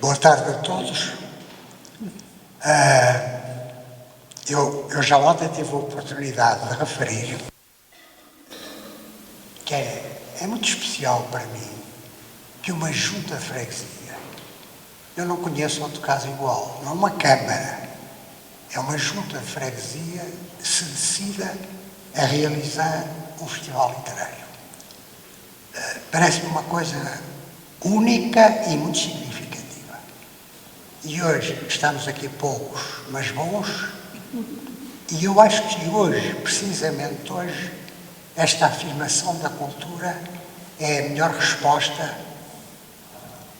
Boa tarde a todos. Eu já ontem tive a oportunidade de referir que é muito especial para mim que uma junta de freguesia, eu não conheço outro caso igual, não é uma câmara, é uma junta de freguesia que se decida a realizar um festival literário. Parece-me uma coisa única e muito significativa. E hoje estamos aqui poucos, mas bons, e eu acho que hoje, precisamente hoje, esta afirmação da cultura é a melhor resposta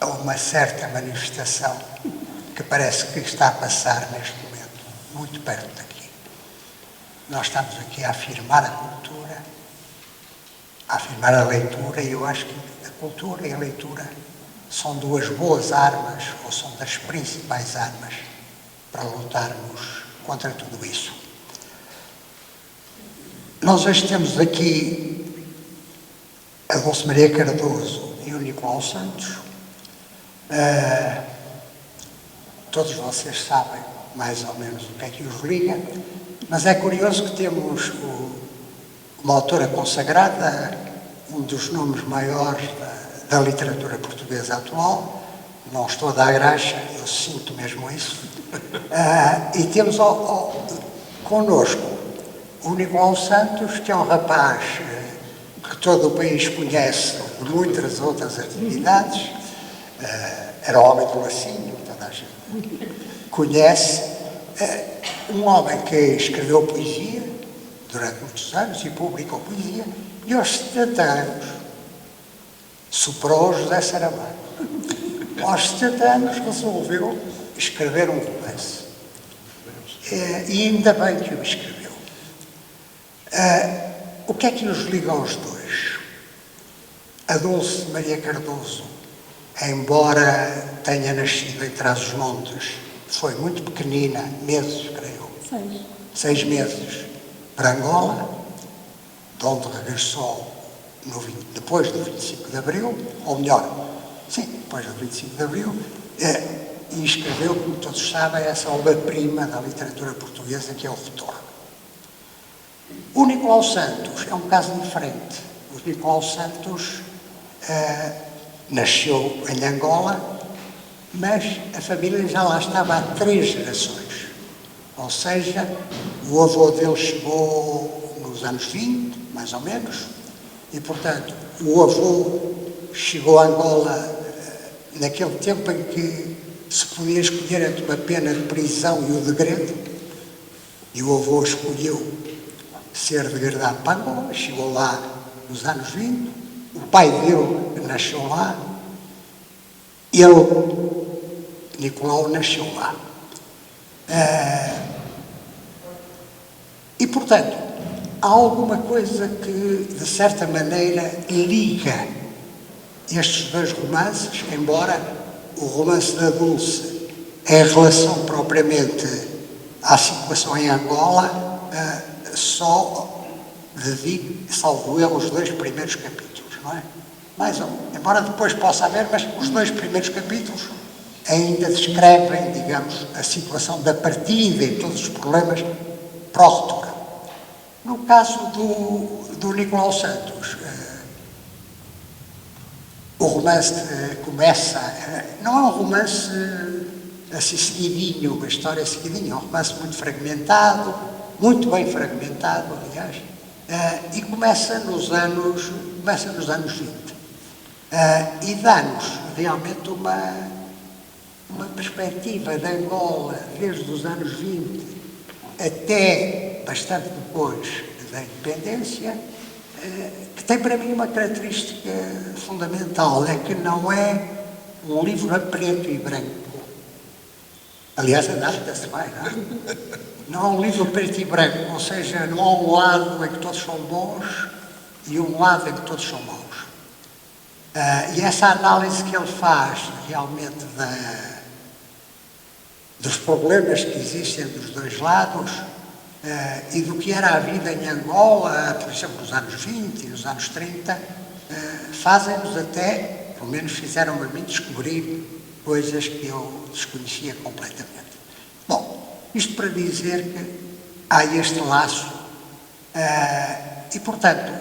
a uma certa manifestação que parece que está a passar neste momento, muito perto daqui. Nós estamos aqui a afirmar a cultura, a afirmar a leitura, e eu acho que a cultura e a leitura são duas boas armas, ou são das principais armas para lutarmos contra tudo isso. Nós hoje temos aqui a Dulce Maria Cardoso e o Nicolau Santos. Todos vocês sabem mais ou menos o que é que os liga, mas é curioso que temos uma autora consagrada, um dos nomes maiores da literatura portuguesa atual, não estou a dar graxa, eu sinto mesmo isso, e temos connosco o Nicolau Santos, que é um rapaz que todo o país conhece de muitas outras atividades, era o homem do lacinho, toda a gente conhece, um homem que escreveu poesia durante muitos anos e publicou poesia, e aos 70 anos superou o José Saramago. Aos 70 anos resolveu escrever um romance. E ainda bem que o escreveu. O que é que os liga aos dois? A Dulce Maria Cardoso, embora tenha nascido em Trás-os-Montes, foi muito pequenina, meses, creio. 6 meses, para Angola, de onde regressou depois do 25 de Abril, ou melhor, sim, depois do 25 de Abril, e escreveu, como todos sabem, essa obra-prima da literatura portuguesa, que é o Retorno. O Nicolau Santos é um caso diferente. O Nicolau Santos nasceu em Angola, mas a família já lá estava há 3 gerações. Ou seja, o avô dele chegou nos anos 20, mais ou menos, e, portanto, o avô chegou a Angola naquele tempo em que se podia escolher entre uma pena de prisão e o degredo, e o avô escolheu ser degredado para Angola, chegou lá nos anos 20, o pai dele nasceu lá, ele, Nicolau, nasceu lá. E, portanto, há alguma coisa que, de certa maneira, liga estes dois romances, embora o romance da Dulce, em relação propriamente à situação em Angola, só dedique, salvo eu, os 2 primeiros capítulos, não é? Embora depois possa haver, mas os 2 primeiros capítulos ainda descrevem, digamos, a situação da partida e todos os problemas para o retorno. No caso do Nicolau Santos, o romance começa, não é um romance assim seguidinho, uma história seguidinha, é um romance muito fragmentado, muito bem fragmentado, aliás, e começa nos anos 20. E dá-nos realmente uma perspectiva de Angola desde os anos 20 até bastante depois da independência, que tem para mim uma característica fundamental, é que não é um livro a preto e branco. Aliás, adapta-se bem, não é? Não é um livro a preto e branco, ou seja, não há um lado em que todos são bons e um lado em que todos são maus. E essa análise que ele faz realmente dos problemas que existem dos dois lados e do que era a vida em Angola, por exemplo, nos anos 20 e nos anos 30, fazem-nos até, pelo menos fizeram-me a mim descobrir coisas que eu desconhecia completamente. Bom, isto para dizer que há este laço e, portanto,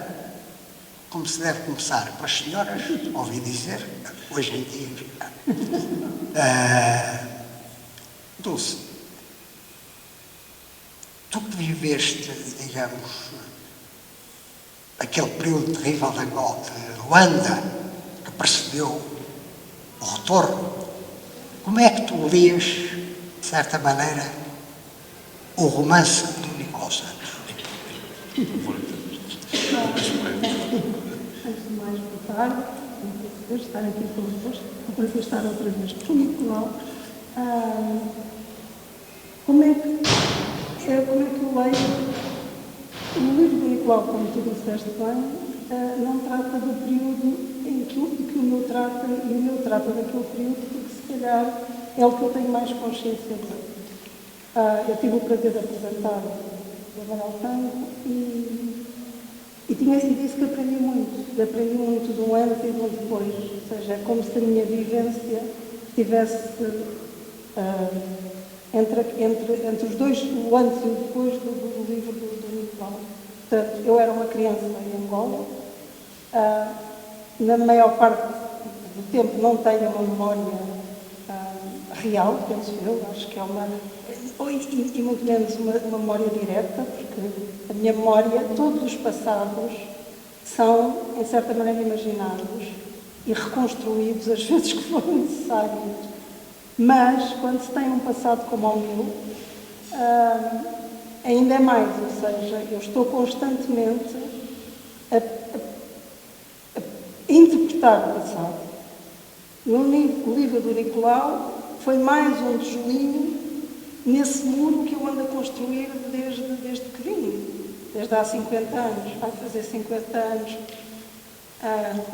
como se deve começar com as senhoras, ouvi dizer, hoje em dia, Dulce, tu que viveste, digamos, aquele período terrível de Luanda, que precedeu o retorno, como é que tu lias, de certa maneira, o romance do Nicolau Santos? Antes de mais, boa tarde. É um prazer estar aqui convosco. É um prazer estar outra vez com o Nicolau. Como é que eu leio o livro do Nicolau, como tu disseste bem, não trata do período em que o meu trata, e o meu trata daquele período, porque se calhar é o que eu tenho mais consciência dele. Eu tive o prazer de apresentar o Manuel Tango e tinha sido isso que aprendi muito do antes e do depois, ou seja, é como se a minha vivência estivesse entre os dois, o antes e o depois do livro do Nicolau. Portanto, eu era uma criança em Angola, na maior parte do tempo não tenho uma memória real, penso eu, acho que é uma... E muito menos uma memória direta, porque a minha memória, todos os passados são, em certa maneira, imaginados e reconstruídos às vezes que foram necessários. Mas, quando se tem um passado como o meu, ainda é mais, ou seja, eu estou constantemente a interpretar o passado. O livro do Nicolau foi mais um tijolinho nesse muro que eu ando a construir desde que vim, desde há 50 anos, vai fazer 50 anos,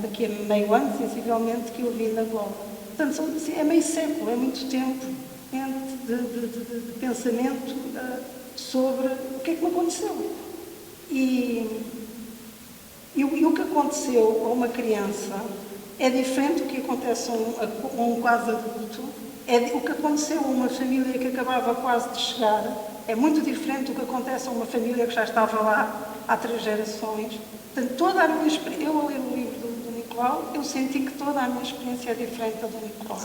daqui a meio ano, sensivelmente, que eu vim de Angola. Portanto, é meio século, é muito tempo de pensamento sobre o que é que me aconteceu. E o que aconteceu a uma criança é diferente do que acontece a um quase adulto. O que aconteceu a uma família que acabava quase de chegar é muito diferente do que acontece a uma família que já estava lá há 3 gerações. Portanto, toda a minha experiência, eu a ler o livro do Nicolau, eu senti que toda a minha experiência é diferente da do Nicolau.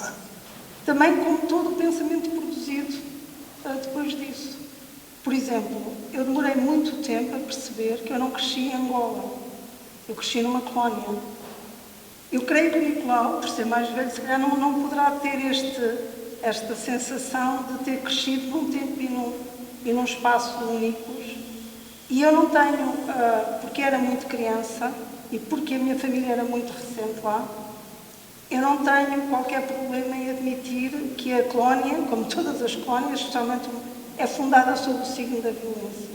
Também como todo o pensamento produzido depois disso. Por exemplo, eu demorei muito tempo a perceber que eu não cresci em Angola. Eu cresci numa colónia. Eu creio que o Nicolau, por ser mais velho, se calhar não poderá ter esta sensação de ter crescido num tempo e num espaço únicos. E eu não tenho, porque era muito criança e porque a minha família era muito recente lá, eu não tenho qualquer problema em admitir que a colónia, como todas as colónias, especialmente, é fundada sobre o signo da violência.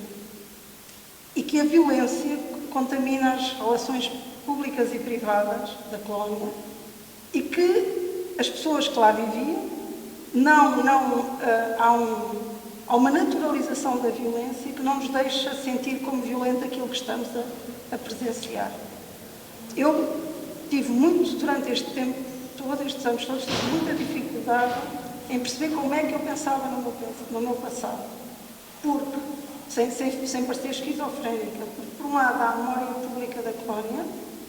E que a violência contamina as relações públicas e privadas da colónia e que as pessoas que lá viviam há uma naturalização da violência que não nos deixa sentir como violento aquilo que estamos a presenciar. Eu tive muito, durante este tempo, todos estes anos todos, tive muita dificuldade em perceber como é que eu pensava no meu passado. Porque, sem parecer esquizofrénica, por um lado há a memória pública da colónia,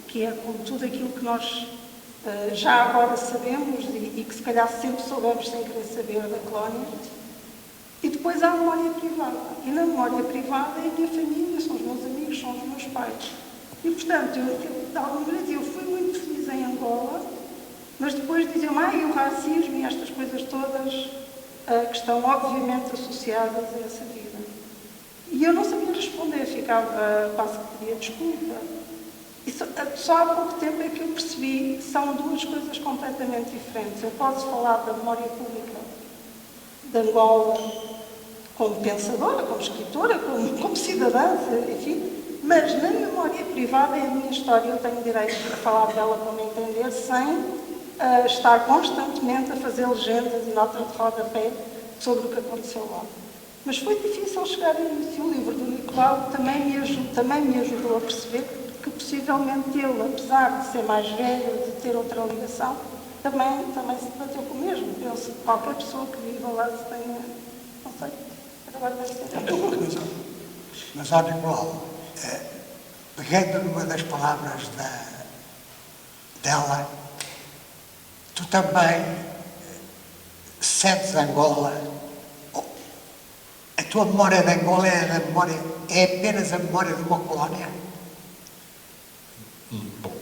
que é como tudo aquilo que nós já agora sabemos e que se calhar sempre soubemos sem querer saber da colónia. E depois há a memória privada. E na memória privada é a minha família, são os meus amigos, são os meus pais. E, portanto, de alguma maneira, eu fui muito feliz em Angola, mas depois diziam, e o racismo e estas coisas todas que estão obviamente associadas a essa vida. E eu não sabia responder, ficava quase que pedia desculpa. E só há pouco tempo é que eu percebi que são duas coisas completamente diferentes. Eu posso falar da memória pública de Angola como pensadora, como escritora, como cidadã, enfim, mas na memória privada é a minha história, eu tenho direito a falar dela como entender, sem estar constantemente a fazer legendas e notas de rodapé sobre o que aconteceu lá. Mas foi difícil chegar a isso. O livro do Nicolau também me ajudou a perceber que possivelmente ele, apesar de ser mais velho, de ter outra ligação, também se bateu com o mesmo. Penso que qualquer pessoa que viva lá se tenha, não sei, agora deve ser. Mas olha, Nicolau, pegando numa das palavras dela, tu também sentes Angola. A tua memória de Angola é apenas a memória de uma colónia? Bom,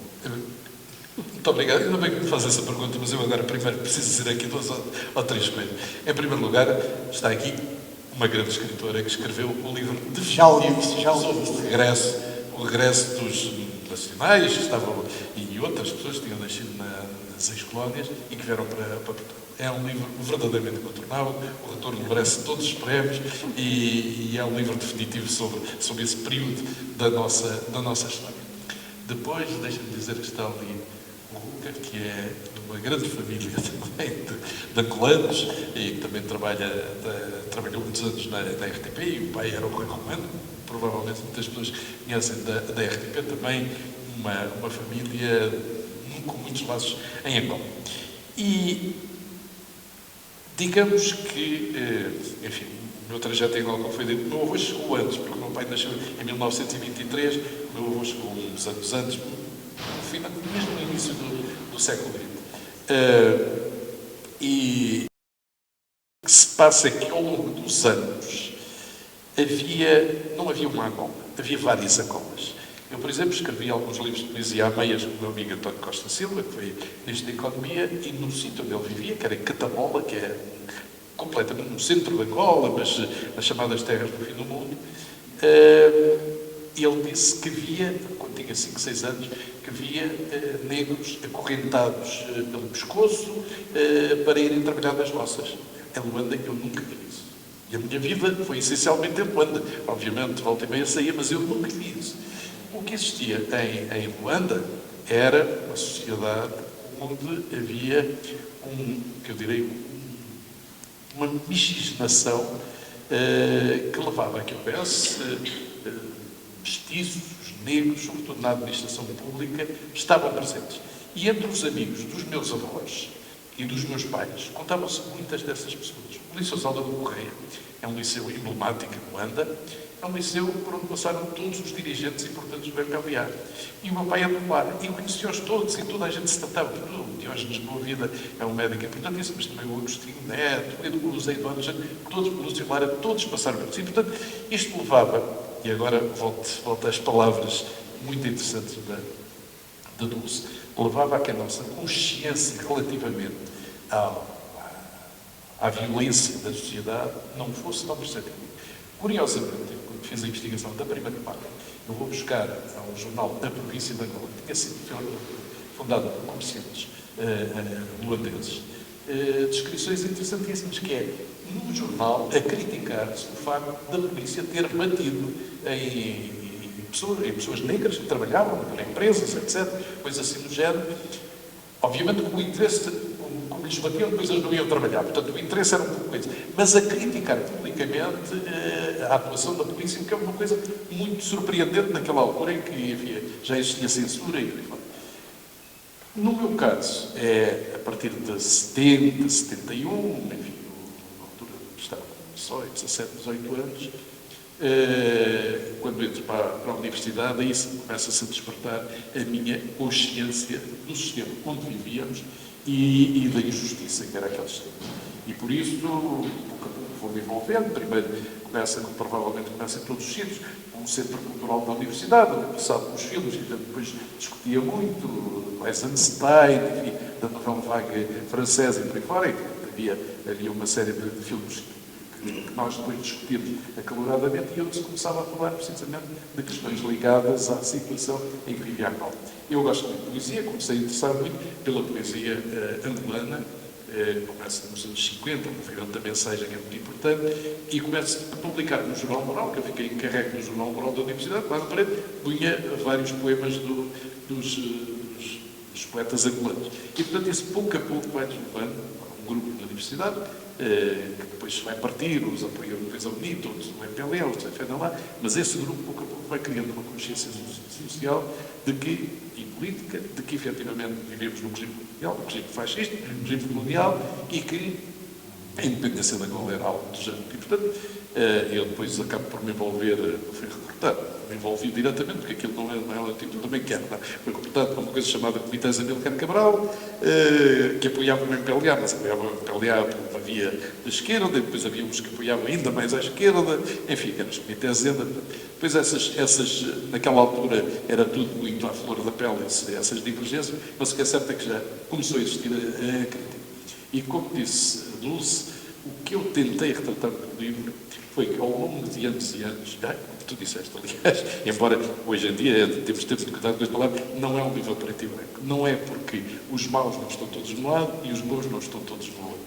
muito obrigado. Ainda bem que me faz essa pergunta, mas eu agora primeiro preciso dizer aqui 2 ou 3 coisas. Em primeiro lugar, está aqui uma grande escritora que escreveu o livro definitivo sobre o regresso dos nacionais, e outras pessoas que tinham nascido nas ex-colónias e que vieram para Portugal. É um livro verdadeiramente incontornável, o retorno merece todos os prémios e é um livro definitivo sobre esse período da nossa história. Depois, deixa-me dizer que está ali o Ruca, que é de uma grande família também de angolanos e que também trabalhou muitos anos na RTP, e o pai era o Rui Romano, provavelmente muitas pessoas conhecem da RTP, também uma família com muitos laços em Angola. E digamos que, enfim, o meu trajeto em Angola, como foi dito, o meu avô chegou antes, porque o meu pai nasceu em 1923, o meu avô chegou uns anos antes, mesmo no início do século XX. E o que se passa é que ao longo dos anos não havia uma Angola, havia várias Angolas. Eu, por exemplo, escrevi alguns livros de poesia a meias com o meu amigo António Costa Silva, que foi ministro da Economia, e no sítio onde ele vivia, que era em Catamola, que é completamente no centro de Angola, mas nas chamadas terras do fim do mundo, ele disse que via, quando tinha 5, 6 anos, que via negros acorrentados pelo pescoço para irem trabalhar nas roças. Em Luanda eu nunca vi isso. E a minha vida foi essencialmente em Luanda. Obviamente, volta e meia saía, mas eu nunca vi isso. O que existia em Luanda era uma sociedade onde havia uma miscigenação que levava a que houvesse mestiços, negros, sobretudo na administração pública, estavam presentes. E entre os amigos dos meus avós e dos meus pais, contavam-se muitas dessas pessoas. O Liceu Salvador Correia é um liceu emblemático em Luanda, é um liceu por onde passaram todos os dirigentes importantes do MPLA. E o meu pai é do lá, e conhecia-os todos, e toda a gente se tratava. O Diógenes Boa Vida é um médico importantíssimo, mas também o Agostinho Neto, o Eduardo Zeidona, todos o Lúcio Lara, todos passaram por isso. E, portanto, isto levava, e agora volto às palavras muito interessantes da Dulce, levava a que a nossa consciência relativamente à violência da sociedade não fosse tão perceptível. Curiosamente, quando fiz a investigação da primeira parte, eu vou buscar a um jornal da província de Angola, que tinha sido fundado por comerciantes luandenses, descrições interessantíssimas, que é, num jornal, a criticar-se o facto da polícia ter batido em pessoas negras que trabalhavam para empresas, etc., coisas assim do género. Obviamente, com o interesse, como lhes batiam, depois eles não iam trabalhar. Portanto, o interesse era um pouco isso. Mas a criticar publicamente a atuação da polícia, que é uma coisa muito surpreendente naquela altura em que já existia censura e por aí fora. No meu caso, é a partir de 70, 71, enfim, na altura estava com 18, 17, 18 anos, quando entro para a universidade, aí começa-se a despertar a minha consciência do sistema onde vivíamos e da injustiça que era aquele sistema. E por isso, pouco a pouco vou-me envolvendo. Primeiro provavelmente começa em todos os sítios, um centro cultural da universidade, onde passava com os filhos, e depois discutia muito, Eisenstein, enfim, da novela vaga francesa e por aí fora, e havia uma série de filmes que nós depois discutimos acaloradamente, e onde se começava a falar precisamente de questões ligadas à situação em que vivia Angola. Eu gosto muito de poesia, comecei a interessar muito pela poesia angolana, começo nos anos 50, o movimento da mensagem é muito importante, e começo a publicar no Jornal Moral, que eu fiquei encarregue no Jornal Moral da Universidade, lá na parede, punha vários poemas dos poetas angolanos. E, portanto, isso pouco a pouco vai-nos levando a grupo da universidade, que depois se vai partir, uns apoiam depois a UNIT, outros no MPLA, outros a FEDELA, mas esse grupo pouco a pouco vai criando uma consciência social de que, e política, de que efetivamente vivemos num regime colonial, um regime fascista, um regime colonial, e que a independência da Angola era algo desejado. E, portanto, eu depois acabo por me envolver, fui recrutado, me envolvi diretamente, porque aquilo não é o tipo, eu também quero, não. Fui recrutado para uma coisa chamada Comitê Amílcar Cabral, que apoiava o MPLA, mas apoiava o MPLA por uma via de esquerda, e depois havia uns que apoiavam ainda mais à esquerda, enfim, eram os comitês Zenda. Depois essas, naquela altura, era tudo muito à flor da pele, essas divergências, mas o que é certo é que já começou a existir a crítica. E como disse Dulce, o que eu tentei retratar no livro foi que ao longo de anos e anos, como tu disseste, aliás, embora hoje em dia temos de cuidado com as palavras, não é um livro preto e branco. Não é porque os maus não estão todos de um lado e os bons não estão todos do outro.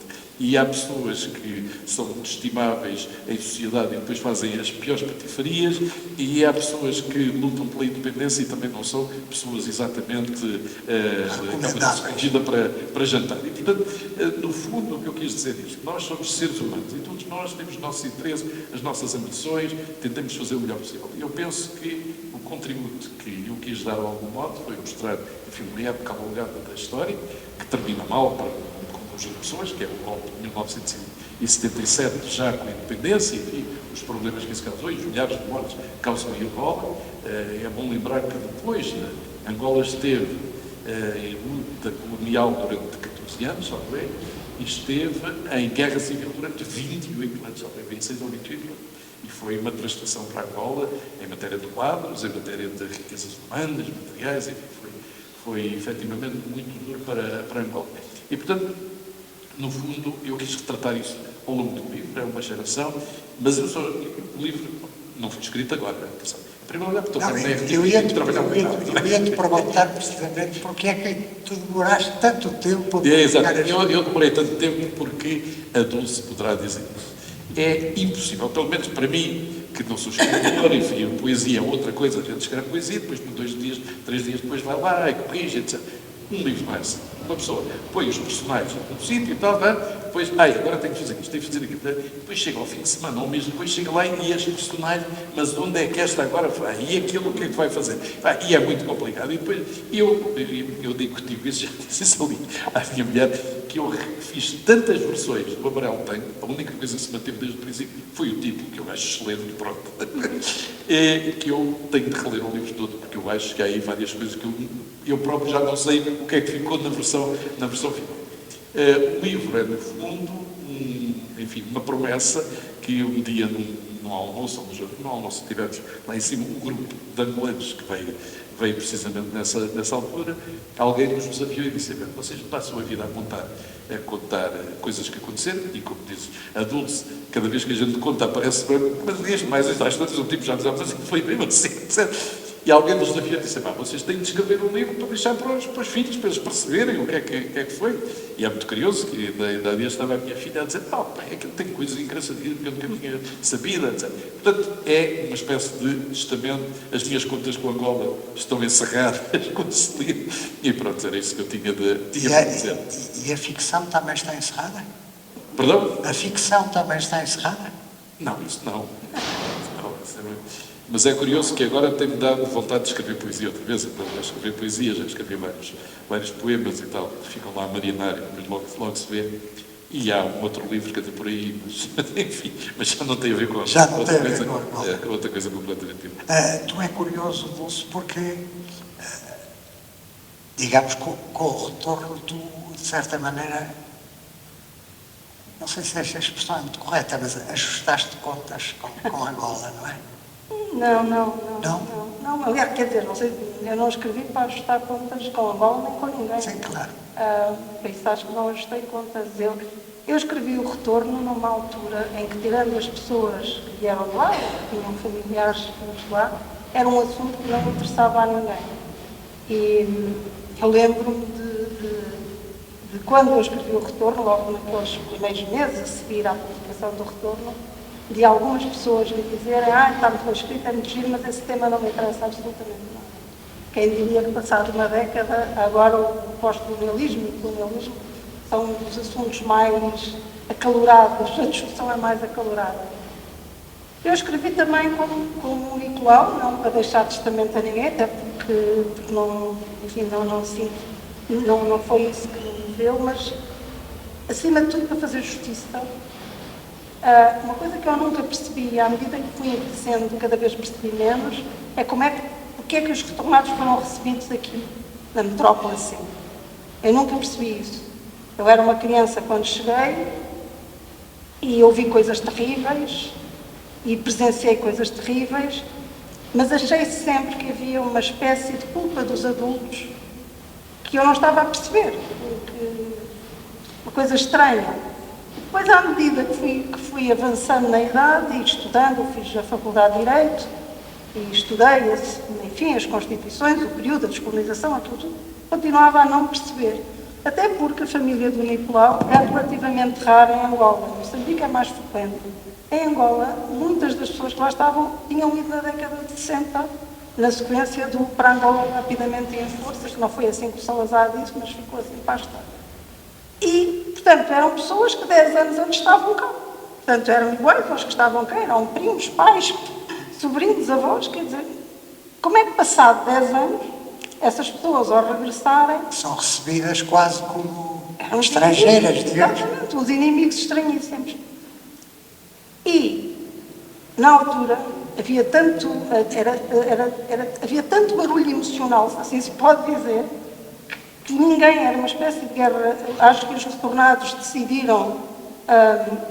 E há pessoas que são muito estimáveis em sociedade e depois fazem as piores patifarias, e há pessoas que lutam pela independência e também não são pessoas exatamente escolhidas para jantar. E, portanto, no fundo, o que eu quis dizer é isto: nós somos seres humanos e todos nós temos os nossos interesses, as nossas ambições, tentamos fazer o melhor possível. E eu penso que o contributo que eu quis dar, de algum modo, foi mostrar, enfim, uma época alongada da história, que termina mal para de pessoas, que é o golpe de 1977, já com a independência, enfim, os problemas que isso causou, e os milhares de mortes causam em Angola. É bom lembrar que depois Angola esteve em luta colonial durante 14 anos, só é, e esteve em guerra civil durante 28 anos, só é, 26 ou 28 anos. E foi uma devastação para Angola, em matéria de quadros, em matéria de riquezas humanas, materiais, enfim, foi efetivamente muito duro para Angola. E, portanto, no fundo, eu quis retratar isso ao longo do livro, é uma geração, mas o livro não foi escrito agora, atenção. Em primeiro lugar, porque eu ia-te perguntar precisamente porque é que tu demoraste tanto tempo a publicar as... Eu demorei tanto tempo porque a Dulce poderá dizer isso. É impossível, pelo menos para mim, que não sou escritor, enfim, a poesia é outra coisa, a gente escreve poesia, depois, 2 dias, 3 dias depois, vai lá e corrige, etc. Um livro mais. Uma pessoa põe os personagens no sítio e tal, depois, agora tenho que fazer isto, tenho que fazer aquilo. Depois chega ao fim de semana, ou mesmo depois chega lá e este personagem, mas onde é que esta agora vai? E aquilo, o que é que vai fazer? E é muito complicado. E depois, eu digo isso, já disse isso ali à minha mulher, que eu fiz tantas versões do Amarelo Tango, a única coisa que se manteve desde o princípio foi o título, que eu acho excelente, pronto. Que eu tenho de reler o livro todo, porque eu acho que há aí várias coisas que eu próprio já não sei o que é que ficou na versão final. O livro é, no fundo, enfim, uma promessa que um dia num almoço, no almoço tivemos lá em cima um grupo de angolanos que veio precisamente nessa altura, alguém nos desafiou e disse: vocês passam a vida a contar coisas que aconteceram, e como diz a Dulce, cada vez que a gente conta aparece, mas diz mais as coisas, o tipo já nos mas foi mesmo assim, etc. E alguém nos desafiou e disse: vocês têm de escrever um livro para deixar para os filhos, para eles perceberem o que é que foi. E é muito curioso que da dia estava a minha filha a dizer: aquilo tem coisas engraçadinhas que eu nunca tinha sabido, etc. Portanto, é uma espécie de testamento. As minhas contas com Angola estão encerradas com esse livro. E pronto, era isso que eu tinha de dizer. E a ficção também está encerrada? Perdão? A ficção também está encerrada? Não, isso não. Mas é curioso que agora tenho dado vontade de escrever poesia outra vez. Já escrevi poesia, já escrevi vários poemas e tal, que ficam lá a marinar e depois logo se vê. E há um outro livro que anda por aí, mas enfim, mas já não tem a ver com já não tem a ver com outra coisa completamente diferente. Tu é curioso, Dulce, porque, digamos, com o retorno, tu, de certa maneira, não sei se esta expressão é muito correta, mas ajustaste contas com Angola, não é? Não, aliás, quer dizer, eu não escrevi para ajustar contas com Angola nem com ninguém. Sim, claro. Por isso acho que não ajustei contas. Eu escrevi o retorno numa altura em que, tirando as pessoas que vieram de lá, que tinham familiares lá, era um assunto que não interessava a ninguém. E eu lembro-me de quando eu escrevi o retorno, logo naqueles primeiros meses a seguir à publicação do retorno, de algumas pessoas me dizerem: está muito bem escrito, é muito giro, mas esse tema não me interessa absolutamente nada. Quem diria que, passado uma década, agora o pós-colonialismo e o colonialismo são os assuntos mais acalorados, a discussão é mais acalorada. Eu escrevi também como Nicolau, não para deixar testamento a ninguém, até porque não, enfim, não sinto, não foi isso que me moveu, mas acima de tudo para fazer justiça. Uma coisa que eu nunca percebi, à medida que fui envelhecendo, cada vez percebi menos, é porque é que os retornados foram recebidos aqui, na metrópole assim. Eu nunca percebi isso. Eu era uma criança quando cheguei e ouvi coisas terríveis e presenciei coisas terríveis, mas achei sempre que havia uma espécie de culpa dos adultos que eu não estava a perceber. Uma coisa estranha. Depois, à medida que fui avançando na idade e estudando, fiz a Faculdade de Direito e estudei, enfim, as Constituições, o período da descolonização, aquilo tudo, continuava a não perceber. Até porque a família do Nicolau é relativamente rara em Angola. Em Moçambique é mais frequente. Em Angola, muitas das pessoas que lá estavam tinham ido na década de 60, na sequência do para Angola rapidamente em forças, que não foi assim que o Salazar disse, mas ficou assim para a história. E, portanto, eram pessoas que 10 anos antes estavam cá. Portanto, eram iguais aos que estavam cá, eram primos, pais, sobrinhos, avós, quer dizer, como é que passado 10 anos, essas pessoas, ao regressarem... São recebidas quase como estrangeiras, digamos. Exatamente, os inimigos estranhíssimos. E, na altura, havia tanto, havia tanto barulho emocional, se assim se pode dizer, que ninguém, era uma espécie de guerra. Acho que os retornados decidiram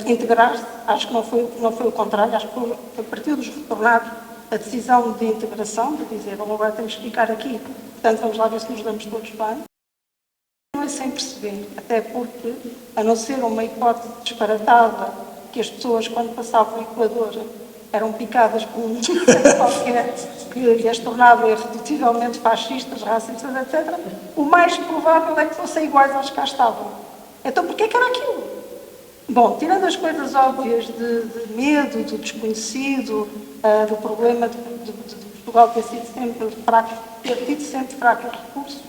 integrar-se, acho que não foi o contrário, acho que foi a partir dos retornados a decisão de integração, de dizer, bom, agora temos que ficar aqui, portanto vamos lá ver se nos damos todos bem. Não é sem perceber, até porque, a não ser uma hipótese disparatada, que as pessoas quando passavam o Equador eram picadas por um qualquer que as tornava irredutivelmente fascistas, racistas, etc., o mais provável é que fossem iguais aos que cá estavam. Então, porquê que era aquilo? Bom, tirando as coisas óbvias de medo, do desconhecido, do problema de Portugal ter tido sempre fracos recursos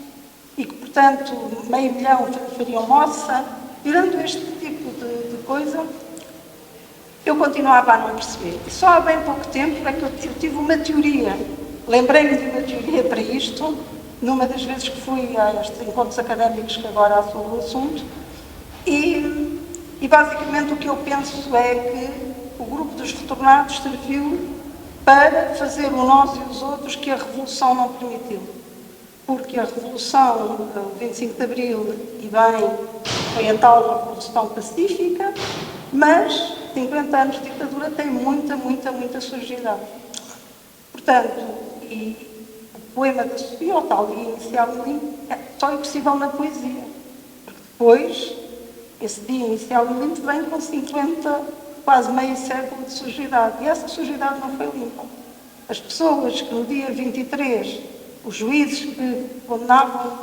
e que, portanto, 500 mil fariam moça, tirando este tipo de coisa, eu continuava a não perceber. E só há bem pouco tempo é que eu tive uma teoria. Lembrei-me de uma teoria para isto, numa das vezes que fui a estes encontros académicos que agora há sobre o assunto, e basicamente o que eu penso é que o grupo dos retornados serviu para fazer o nós e os outros que a Revolução não permitiu. Porque a Revolução, o 25 de Abril, e bem, foi a tal Revolução Pacífica, mas 50 anos de ditadura tem muita sujidade. Portanto, e o poema da Sofia, o tal dia inicial e limpo, só é possível na poesia. Porque depois, esse dia inicial e limpo vem com 50, quase meio século de sujidade. E essa sujidade não foi limpa. As pessoas que no dia 23, os juízes que condenavam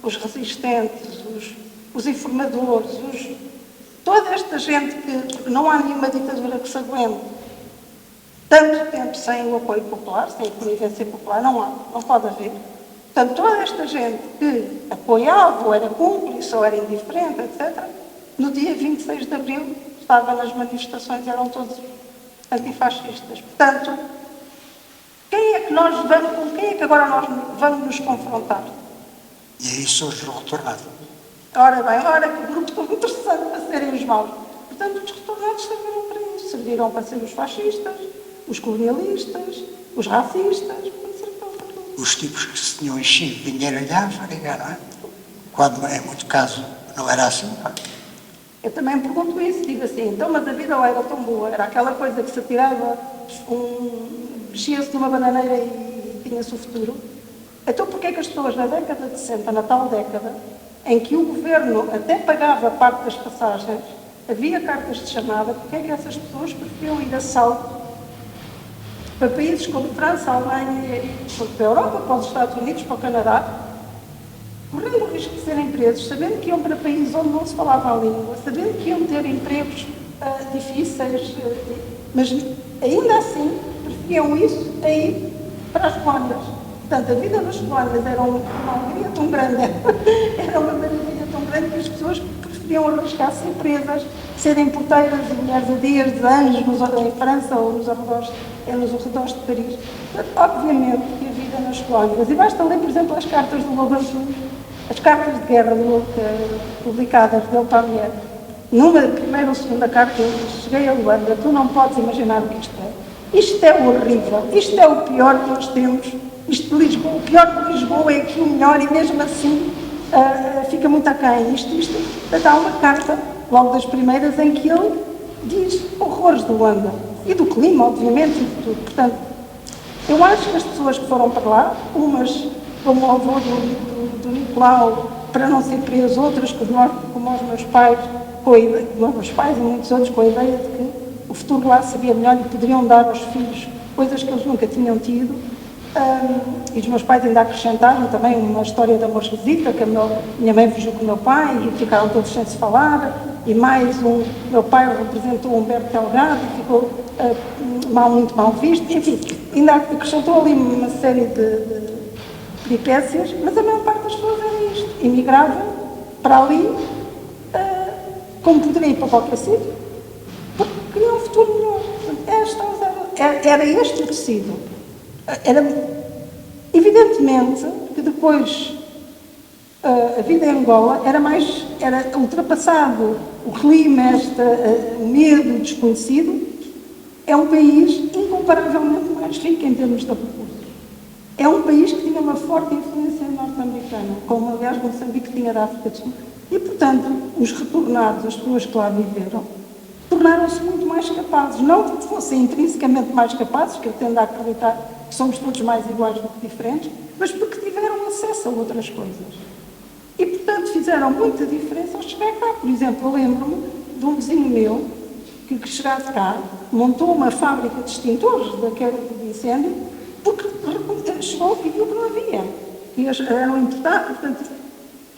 os resistentes, os informadores, toda esta gente que não há nenhuma ditadura que se aguente tanto tempo sem o apoio popular, sem a conivência popular, não pode haver. Portanto, toda esta gente que apoiava, ou era cúmplice, ou era indiferente, etc., no dia 26 de Abril estava nas manifestações e eram todos antifascistas. Portanto, com quem é que agora nós vamos nos confrontar? E aí surge o retornado. Ora bem, que grupo tão interessante para serem os maus. Portanto, os retornados serviram para isso. Serviram para ser os fascistas, os colonialistas, os racistas, serviram para tudo. Os tipos que se tinham enchido de dinheiro ali à fariga, não é? Quando, em muito caso, não era assim, não é? Eu também pergunto isso, digo assim, então, mas a vida lá era tão boa, era aquela coisa que se atirava, mexia-se numa bananeira e tinha-se o futuro. Então, porquê é que as pessoas na década de 60, na tal década, em que o governo até pagava parte das passagens, havia cartas de chamada, porque é que essas pessoas preferiam ir a salto para países como França, Alemanha, para a Europa, para os Estados Unidos, para o Canadá, correndo o risco de serem presos, sabendo que iam para países onde não se falava a língua, sabendo que iam ter empregos difíceis, mas ainda assim preferiam isso a ir para as colónias. Portanto, a vida nas colónias era uma alegria tão grande, era uma maravilha tão grande que as pessoas preferiam podiam arriscar ser presas, serem porteiras e mulheres a dias de anos em França ou nos arredores de Paris. Obviamente que a vida nas colónias, e basta ler, por exemplo, as cartas do Lobo Azul, as cartas de guerra publicadas dele para a mulher. Numa primeira ou segunda carta, eu cheguei a Luanda, tu não podes imaginar o que isto é. Isto é horrível, isto é o pior que nós temos. Isto de Lisboa, o pior de Lisboa é aqui o melhor e mesmo assim fica muito aquém. Isto dá uma carta, logo das primeiras, em que ele diz horrores de Luanda. E do clima, obviamente, e de tudo. Portanto, eu acho que as pessoas que foram para lá, umas como o avô do Nicolau, para não ser preso, outras como os meus pais, e muitos outros, com a ideia de que o futuro lá seria melhor e poderiam dar aos filhos coisas que eles nunca tinham tido. E os meus pais ainda acrescentaram também uma história de amor esquisita, que minha mãe fugiu com o meu pai e ficaram todos sem se falar, e mais meu pai representou Humberto Delgado e ficou muito mal visto, enfim, ainda acrescentou ali uma série de peripécias, mas a maior parte das pessoas era isto, imigravam para ali, como poderiam ir para qualquer sítio, porque queriam um futuro melhor. Era este o tecido. Evidentemente que depois a vida em Angola era ultrapassado o clima, o medo, o desconhecido. É um país incomparavelmente mais rico em termos de recursos. É um país que tinha uma forte influência norte-americana, como aliás Moçambique tinha da África do Sul. E, portanto, os retornados, as pessoas que lá viveram, tornaram-se muito mais capazes. Não porque fossem intrinsecamente mais capazes, que eu tendo a acreditar que somos todos mais iguais do que diferentes, mas porque tiveram acesso a outras coisas. E, portanto, fizeram muita diferença ao chegar cá. Por exemplo, eu lembro-me de um vizinho meu que chegava cá, montou uma fábrica de extintores daquele de incêndio, porque chegou e viu que não havia. E eram importados, portanto,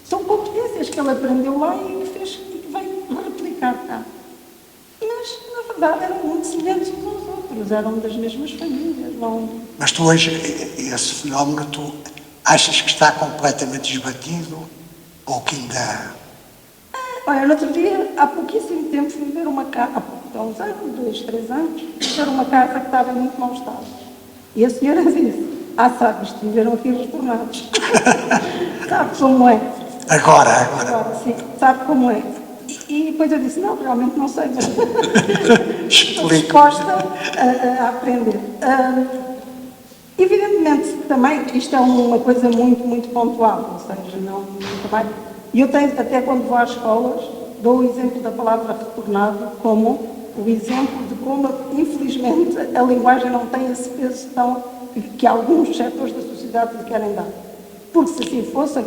são competências que ele aprendeu lá e que veio replicar cá. Mas, na verdade, eram muito semelhantes uns aos outros, eram das mesmas famílias. Não... Mas tu hoje, esse fenómeno, tu achas que está completamente esbatido ou que ainda... Olha, no outro dia, há pouquíssimo tempo, fui ver uma casa, há uns anos, 2, 3 anos, fui ver uma casa que estava em muito mau estado. E a senhora disse, sabes, viveram aqui retornados. Sabe como é? Agora. Sim, sabe como é? E depois eu disse, não, realmente não sei, mas estou disposta a aprender. Evidentemente, também, isto é uma coisa muito, muito pontual, ou seja, não também. E eu tenho, até quando vou às escolas, dou o exemplo da palavra retornado como o exemplo de como, infelizmente, a linguagem não tem esse peso tão que alguns setores da sociedade lhe querem dar. Porque se assim fosse,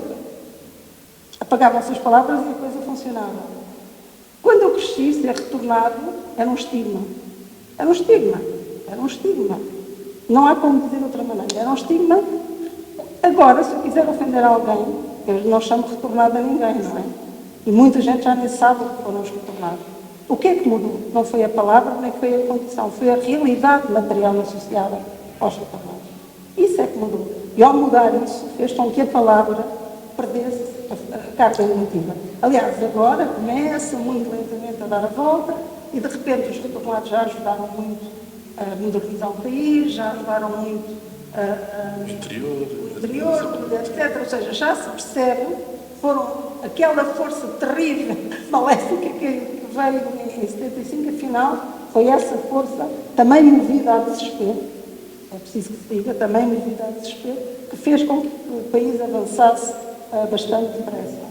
apagavam-se as palavras e a coisa funcionava. Quando eu cresci, ser retornado era um estigma. Era um estigma. Não há como dizer de outra maneira. Era um estigma. Agora, se eu quiser ofender alguém, eu não chamo retornado a ninguém, não é? E muita gente já nem sabe o que foram os retornados. O que é que mudou? Não foi a palavra, nem foi a condição, foi a realidade material associada aos retornados. Isso é que mudou. E ao mudar isso, fez com que a palavra perdesse a carga negativa. Aliás, agora começa muito lentamente a dar a volta e, de repente, os retornados já ajudaram muito a modernizar o país, já ajudaram muito o interior, etc. Ou seja, já se percebe, foram aquela força terrível, maléfica que veio em 75, afinal, foi essa força, também movida a desespero, é preciso que se diga, também movida a desespero, que fez com que o país avançasse bastante depressa.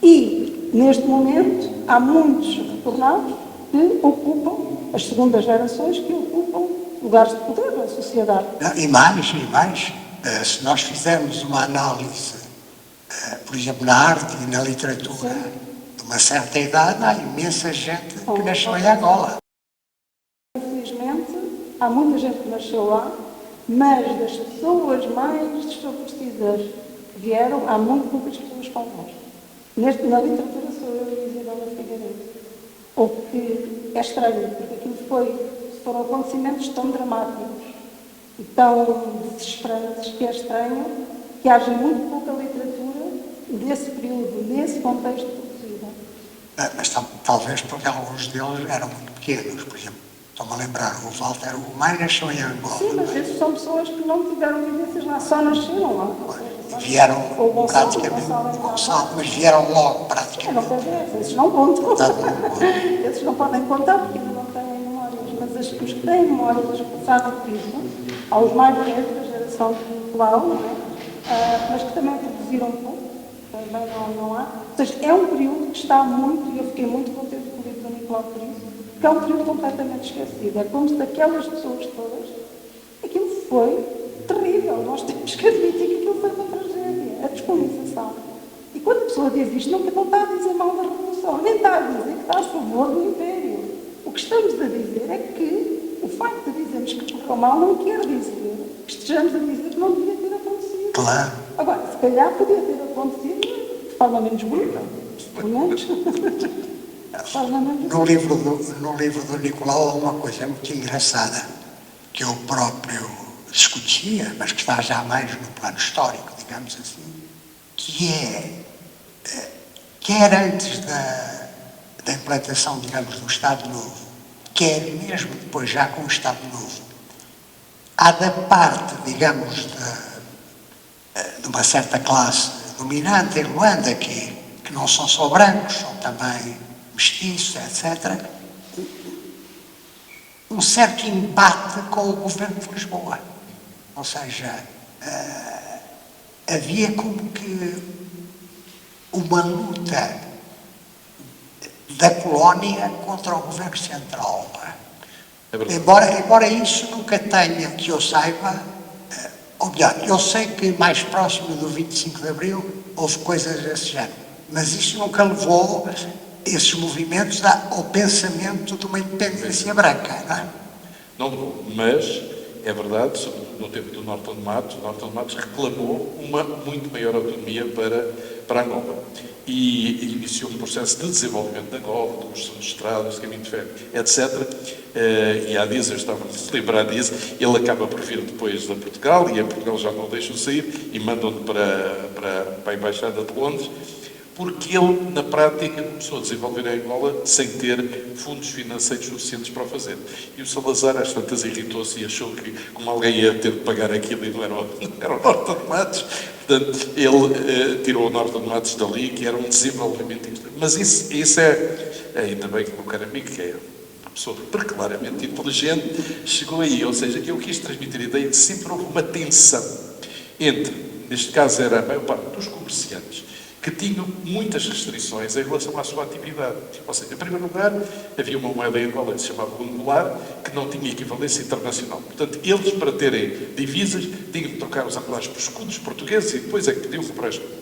E, neste momento, há muitos retornados que ocupam, as segundas gerações, que ocupam lugares de poder na sociedade. E mais, se nós fizermos uma análise, por exemplo, na arte e na literatura, de uma certa idade, há imensa gente que nasceu em Angola. Infelizmente, há muita gente que nasceu lá, mas das pessoas mais desfavorecidas que vieram, há muito poucas pessoas connosco. Na literatura sou eu e a Isabela Figueiredo. O que é estranho, porque aquilo foram acontecimentos tão dramáticos e tão desesperantes que é estranho que haja muito pouca literatura desse período, nesse contexto produzida. Mas talvez porque alguns deles eram muito pequenos. Por exemplo, estou-me a lembrar, o Walter Ugumai nasceu em Angola. Sim, mas esses são pessoas que não tiveram vivências lá, só nasceram lá. Vieram Ou Gonçalo, praticamente, Gonçalo, mas vieram logo não praticamente. tem ver, esses não contam. Tá bom. Esses não podem contar porque ainda não têm memórias, mas os que têm memórias passaram por isso, há os mais velhos da geração de Nicolau, não é? Mas que também produziram pouco, também não há. Ou seja, é um período que está muito, e eu fiquei muito contente com o livro do Nicolau por isso, porque é um período completamente esquecido. É como se daquelas pessoas todas, aquilo foi terrível. Nós temos que admitir que aquilo foi uma tragédia, a descolonização. E quando a pessoa diz isto, não está a dizer mal da Revolução, nem está a dizer que está a favor do Império. O que estamos a dizer é que o facto de dizermos que correu mal não quer dizer que estejamos a dizer que não devia ter acontecido. Claro. Agora, se calhar podia ter acontecido de forma menos bruta, pelo menos. De forma menos No livro do Nicolau há uma coisa muito engraçada que eu próprio discutia, mas que está já mais no plano histórico, digamos assim, que é, quer antes da implantação, digamos, do Estado Novo, quer mesmo depois já com o Estado Novo, há da parte, digamos, de uma certa classe dominante em Luanda, que não são só brancos, são também mestiços, etc., um certo embate com o governo de Lisboa. Ou seja, havia como que uma luta da colónia contra o governo central. Embora isso nunca tenha, que eu saiba, ou melhor, eu sei que mais próximo do 25 de Abril houve coisas desse género, mas isso nunca levou esses movimentos ao pensamento de uma independência branca, não é? Não levou, mas é verdade, no tempo do Norton Matos reclamou uma muito maior autonomia para Angola e iniciou um processo de desenvolvimento de Angola, de construção de estradas, de caminho de ferro, etc. E há dias eu estava a lembrar disso, ele acaba por vir depois a Portugal e em Portugal já não o deixam sair e mandam-no para a Embaixada de Londres, porque ele, na prática, começou a desenvolver a Angola sem ter fundos financeiros suficientes para o fazer. E o Salazar, às tantas, irritou-se e achou que, como alguém ia ter de pagar aquilo e não era o Norton de Matos, portanto, ele tirou o Norton de Matos dali, que era um desenvolvimento. Mas isso é, ainda bem que o meu caro amigo, que é uma pessoa claramente inteligente, chegou aí. Ou seja, eu quis transmitir a ideia de que sempre houve uma tensão entre, neste caso era a maior parte dos comerciantes, que tinham muitas restrições em relação à sua atividade. Ou seja, em primeiro lugar, havia uma moeda em Angola que se chamava Angolar, que não tinha equivalência internacional. Portanto, eles, para terem divisas, tinham que trocar os angolares por escudos portugueses e depois é que podiam comprar escudos.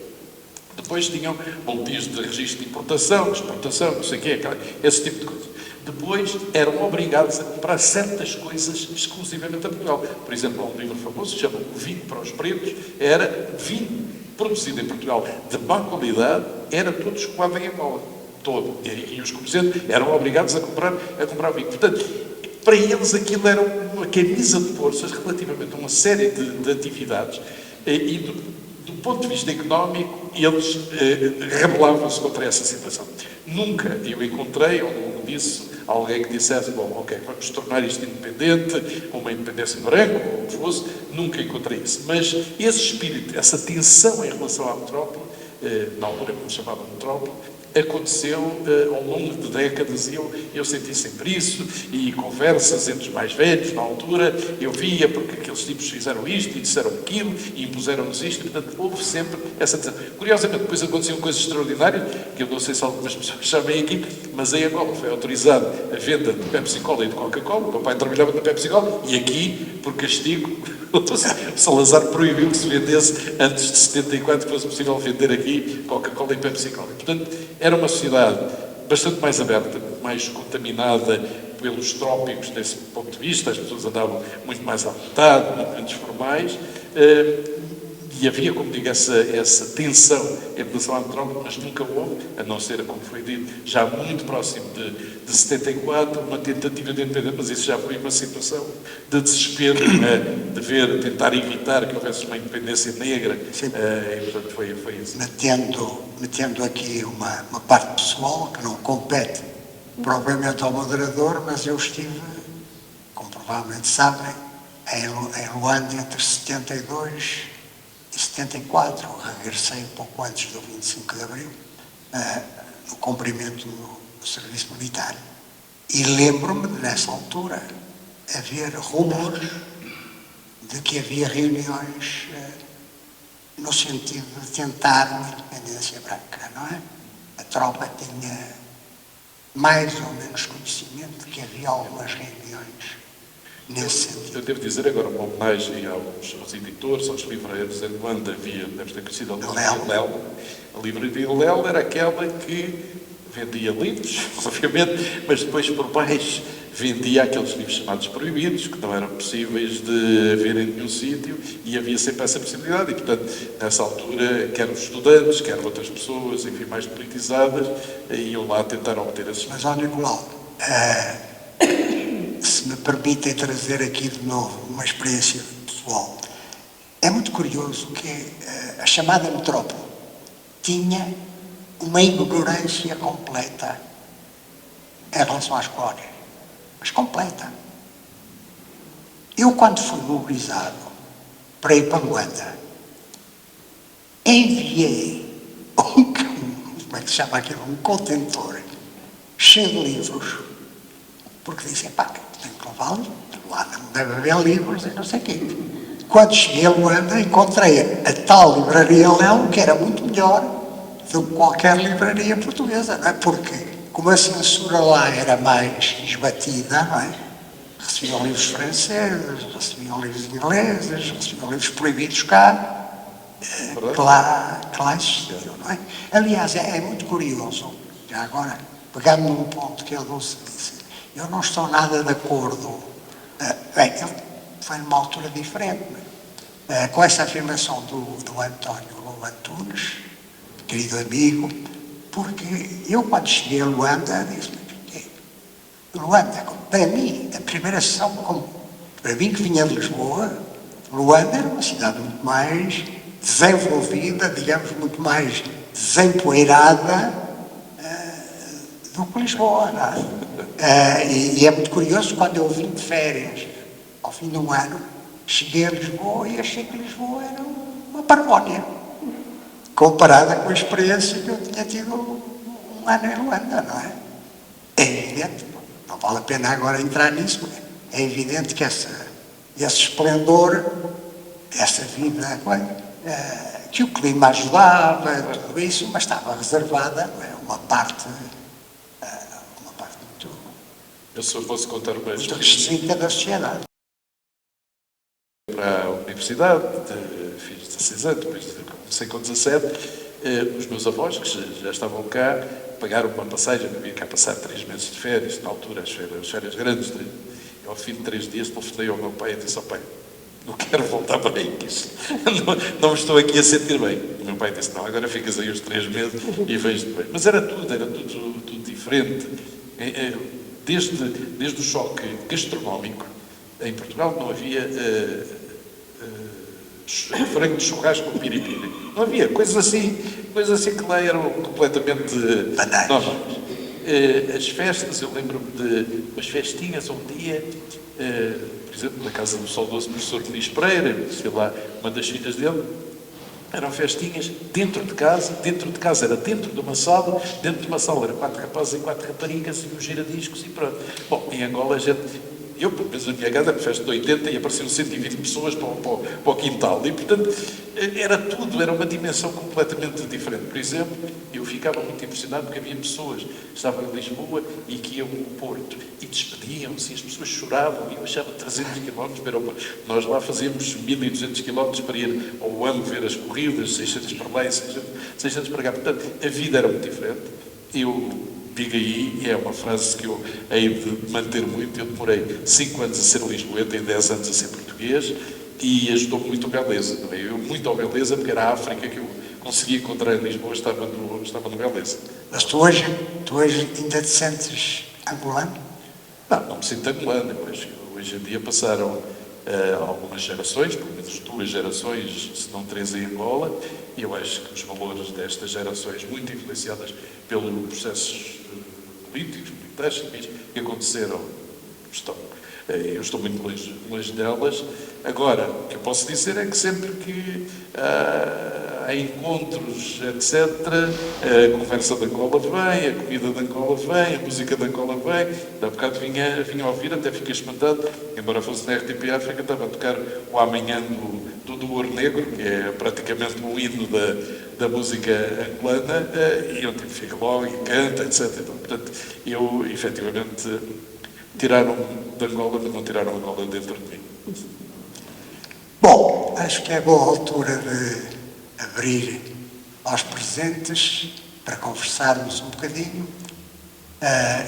Depois tinham boletins de registro de importação, de exportação, não sei o quê, esse tipo de coisa. Depois eram obrigados a comprar certas coisas exclusivamente a Portugal. Por exemplo, há um livro famoso que se chama O Vinho para os Pretos, era vinho produzido em Portugal de má qualidade, era todo escoado em Angola. Todo. E os comerciantes eram obrigados a comprar vinho. Portanto, para eles aquilo era uma camisa de forças relativamente a uma série de atividades e do ponto de vista económico, eles rebelavam-se contra essa situação. Nunca eu encontrei, ao longo disso, alguém que dissesse, bom, ok, vamos tornar isto independente, uma independência branca, ou o que fosse, nunca encontrei isso. Mas esse espírito, essa tensão em relação à metrópole, na altura como se chamava metrópole, aconteceu ao longo de décadas e eu senti sempre isso, e conversas entre os mais velhos, na altura, eu via porque aqueles tipos fizeram isto e disseram aquilo e impuseram-nos isto, e, portanto, houve sempre essa tensão. Curiosamente, depois aconteciam coisas extraordinárias, que eu não sei se algumas pessoas sabem aqui, mas em Angola foi autorizada a venda de Pepsi-Cola e de Coca-Cola, o meu pai trabalhava na Pepsi-Cola, e aqui, por castigo, o Salazar proibiu que se vendesse antes de 74, que fosse possível vender aqui Coca-Cola e Pepsi-Cola. Portanto, era uma sociedade bastante mais aberta, mais contaminada pelos trópicos desse ponto de vista, as pessoas andavam muito mais à vontade, muito menos formais, e havia, como digo, essa tensão em relação à metrópole, mas nunca houve, a não ser, como foi dito, já muito próximo de 74, uma tentativa de independência, mas isso já foi uma situação de desespero, de ver, tentar evitar que houvesse uma independência negra, e portanto foi isso. Metendo aqui uma parte pessoal que não compete propriamente ao moderador, mas eu estive, como provavelmente sabem, em Luanda entre 72 e 74. Regressei um pouco antes do 25 de Abril, no cumprimento do serviço militar. E lembro-me de, nessa altura, haver rumores de que havia reuniões no sentido de tentar uma independência branca, não é? A tropa tinha mais ou menos conhecimento de que havia algumas reuniões nesse sentido. Eu devo dizer agora uma homenagem aos editores, aos livreiros. Em Luanda havia, deve ter conhecido a livraria Lel. A livraria Lel era aquela que vendia livros, obviamente, mas depois por baixo vendia aqueles livros chamados proibidos, que não eram possíveis de ver em nenhum sítio, e havia sempre essa possibilidade. E, portanto, nessa altura, quer os estudantes, quer outras pessoas, enfim, mais politizadas, iam lá tentar obter esses livros. Mas, Nicolau, se me permitem trazer aqui de novo uma experiência pessoal, é muito curioso que a chamada metrópole tinha uma ignorância completa em relação às colónias. Mas completa. Eu, quando fui mobilizado para ir para Luanda, enviei como é que se chama aquilo? Um contentor cheio de livros, porque disse, pá, tenho que levá-los, lá não deve haver livros e não sei o quê. Quando cheguei a Luanda, encontrei a tal livraria Lelo, que era muito melhor do que qualquer livraria portuguesa, não é? Porque, como a censura lá era mais esbatida, não é? Recebiam livros franceses, recebiam livros ingleses, recebiam livros proibidos cá, que lá existiam, não é? Aliás, é muito curioso, já agora, pegando num ponto que a Dulce disse, eu não estou nada de acordo, bem, ele foi numa altura diferente, com essa afirmação do António Lula Antunes, querido amigo, porque eu, quando cheguei a Luanda, disse-me, Luanda, para mim, a primeira sessão, para mim que vinha de Lisboa, Luanda era uma cidade muito mais desenvolvida, digamos, muito mais desempoeirada do que Lisboa, não é? E é muito curioso, quando eu vim de férias, ao fim de um ano, cheguei a Lisboa e achei que Lisboa era uma parvónia, comparada com a experiência que eu tinha tido um ano em Luanda, não é? É evidente, não vale a pena agora entrar nisso, porque é evidente que esse esplendor, essa vida, que o clima ajudava, tudo isso, mas estava reservada, não é? Uma parte muito, Eu, se eu fosse contar uma muito experiência restrita da sociedade. para a universidade, fiz 16 anos, depois comecei com 17, os meus avós, que já estavam cá, pagaram uma passagem, eu vim cá passar 3 meses de férias, na altura as férias grandes, ao fim de 3 dias telefonei ao meu pai e disse ao pai, não quero voltar para aí, não me estou aqui a sentir bem. O meu pai disse, não, agora ficas aí os 3 meses e vens depois. Mas era tudo diferente. Desde o choque gastronómico, em Portugal não havia frango de churrasco com piripiri. Não havia, coisas assim que lá eram completamente normais. As festas, eu lembro-me de umas festinhas um dia, por exemplo, na casa do saudoso professor Luís Pereira, sei lá, uma das filhas dele, eram festinhas dentro de casa era dentro de uma sala era 4 rapazes e 4 raparigas e uns giradiscos e pronto. Bom, em Angola a gente, eu, pelo menos a minha casa, era festa de 80 e apareciam 120 pessoas para o quintal e, portanto, era uma dimensão completamente diferente. Por exemplo, eu ficava muito impressionado porque havia pessoas que estavam em Lisboa e que iam ao Porto e despediam-se e as pessoas choravam e eu achava 300 km, nós lá fazíamos 1200 km para ir ao ano ver as corridas, 600 para lá e 600 para cá. Portanto, a vida era muito diferente. Eu digo aí, e é uma frase que eu hei de manter muito, eu demorei 5 anos a ser lisboeta e 10 anos a ser português, e ajudou muito a Beleza. Não é? Eu muito ao Beleza, porque era a África que eu conseguia encontrar em Lisboa, estava no Beleza. Mas tu hoje ainda te sentes angolano? Não me sinto angolano, mas hoje em dia passaram algumas gerações, pelo menos 2 gerações, se não 3 em Angola, e eu acho que os valores destas gerações, muito influenciadas pelos processos políticos, militares, civis, que aconteceram, eu estou muito longe delas. Agora, o que eu posso dizer é que sempre que há encontros, etc., a conversa da Angola vem, a comida da Angola vem, a música da Angola vem. Há bocado vinha a ouvir, até fiquei espantado, embora fosse na RTP África, estava a tocar o Amanhã do Ouro Negro, que é praticamente o hino da música angolana, e eu fico logo e canta, etc. Então, portanto, eu, efetivamente, tiraram-me de Angola, mas não tiraram Angola dentro de mim. Bom, acho que é boa altura de abrir aos presentes para conversarmos um bocadinho.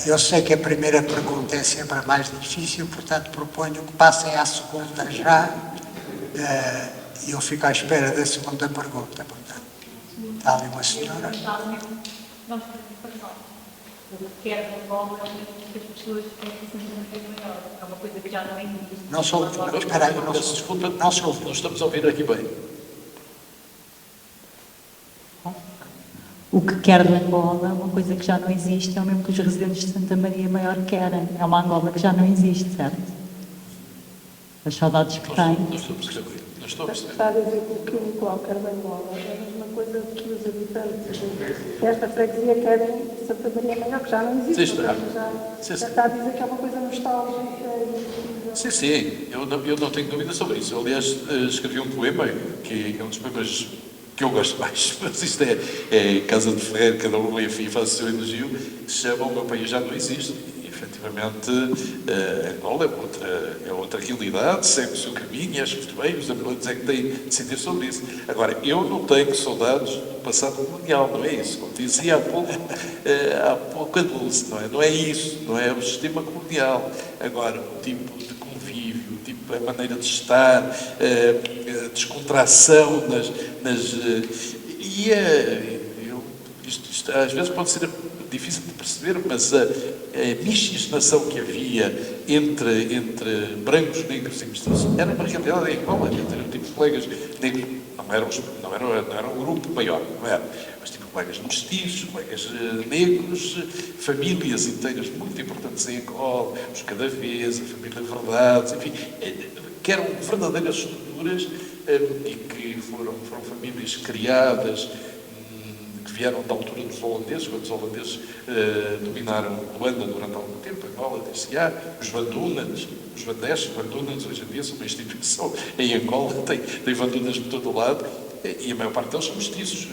Eu sei que a primeira pergunta é sempre a mais difícil, portanto proponho que passem à segunda já, e eu fico à espera da segunda pergunta. Portanto, está ali uma senhora. Vamos para nós. O que quer da bola que as pessoas têm que se sentir maior. É uma coisa que já não existe. Não sou ouvido. Espera aí, não sou. Desculpa, Não sou ouvido. nós estamos a ouvir aqui bem. O que quer de Angola é uma coisa que já não existe, é o mesmo que os residentes de Santa Maria Maior querem. É uma Angola que já não existe, certo? As saudades que têm. Não estou a perceber. Não estou a perceber. Está a dizer que o Nicolau quer de Angola é a mesma coisa que os habitantes desta freguesia querem de Santa Maria Maior, que já não existe. Sim, está. Já está a dizer que é uma coisa nostálgica. Sim, eu não tenho dúvida sobre isso. Eu, aliás, escrevi um poema, que é um dos poemas que eu gosto mais, mas isto é Casa de Ferreira, cada um enfim faz o seu elogio, que se chama O Meu País Já Não Existe. E, efetivamente, Angola é outra realidade, segue o seu caminho, e acho muito bem, os angolenos é que têm de decidir sobre isso. Agora, eu não tenho saudades do passado colonial, não é isso. Como dizia há pouco a Dulce, não é isso, não é o sistema colonial. Agora, o tipo de convívio, a maneira de estar, a descontração isto às vezes pode ser difícil de perceber, mas a miscigenação que havia entre brancos, negros e mestiços era uma realidade em Angola. Eu tive colegas negros, não era um grupo maior, não era, mas tive colegas mestiços, colegas negros, famílias inteiras muito importantes em Angola, os Cadavês, a família Verdades, enfim, que eram verdadeiras estruturas e que foram famílias criadas, que vieram da altura dos holandeses, quando os holandeses dominaram Luanda durante algum tempo, Angola, DCA, os Vandunas, os Vandunas hoje em dia são uma instituição em Angola, tem Vandunas por todo o lado, e a maior parte deles são mestiços.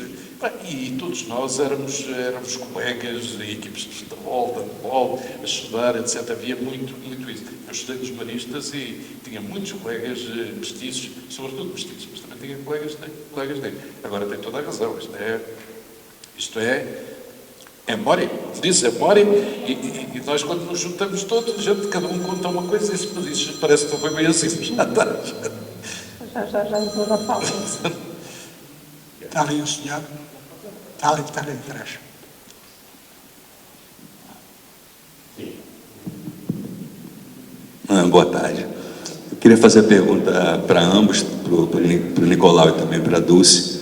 E todos nós éramos colegas em equipes de futebol, de handball, a estudar, etc. Havia muito isso. Eu estudei nos maristas e tinha muitos colegas mestiços, sobretudo mestiços, mas também tinha colegas negros. Agora tem toda a razão, isto é memória, diz memória, e nós quando nos juntamos todos, cada um conta uma coisa, mas isso parece que não foi bem assim, já está. Já entrou na pauta. Está ali o senhor? Está ali atrás. Boa tarde. Eu queria fazer a pergunta para ambos, para o Nicolau e também para a Dulce.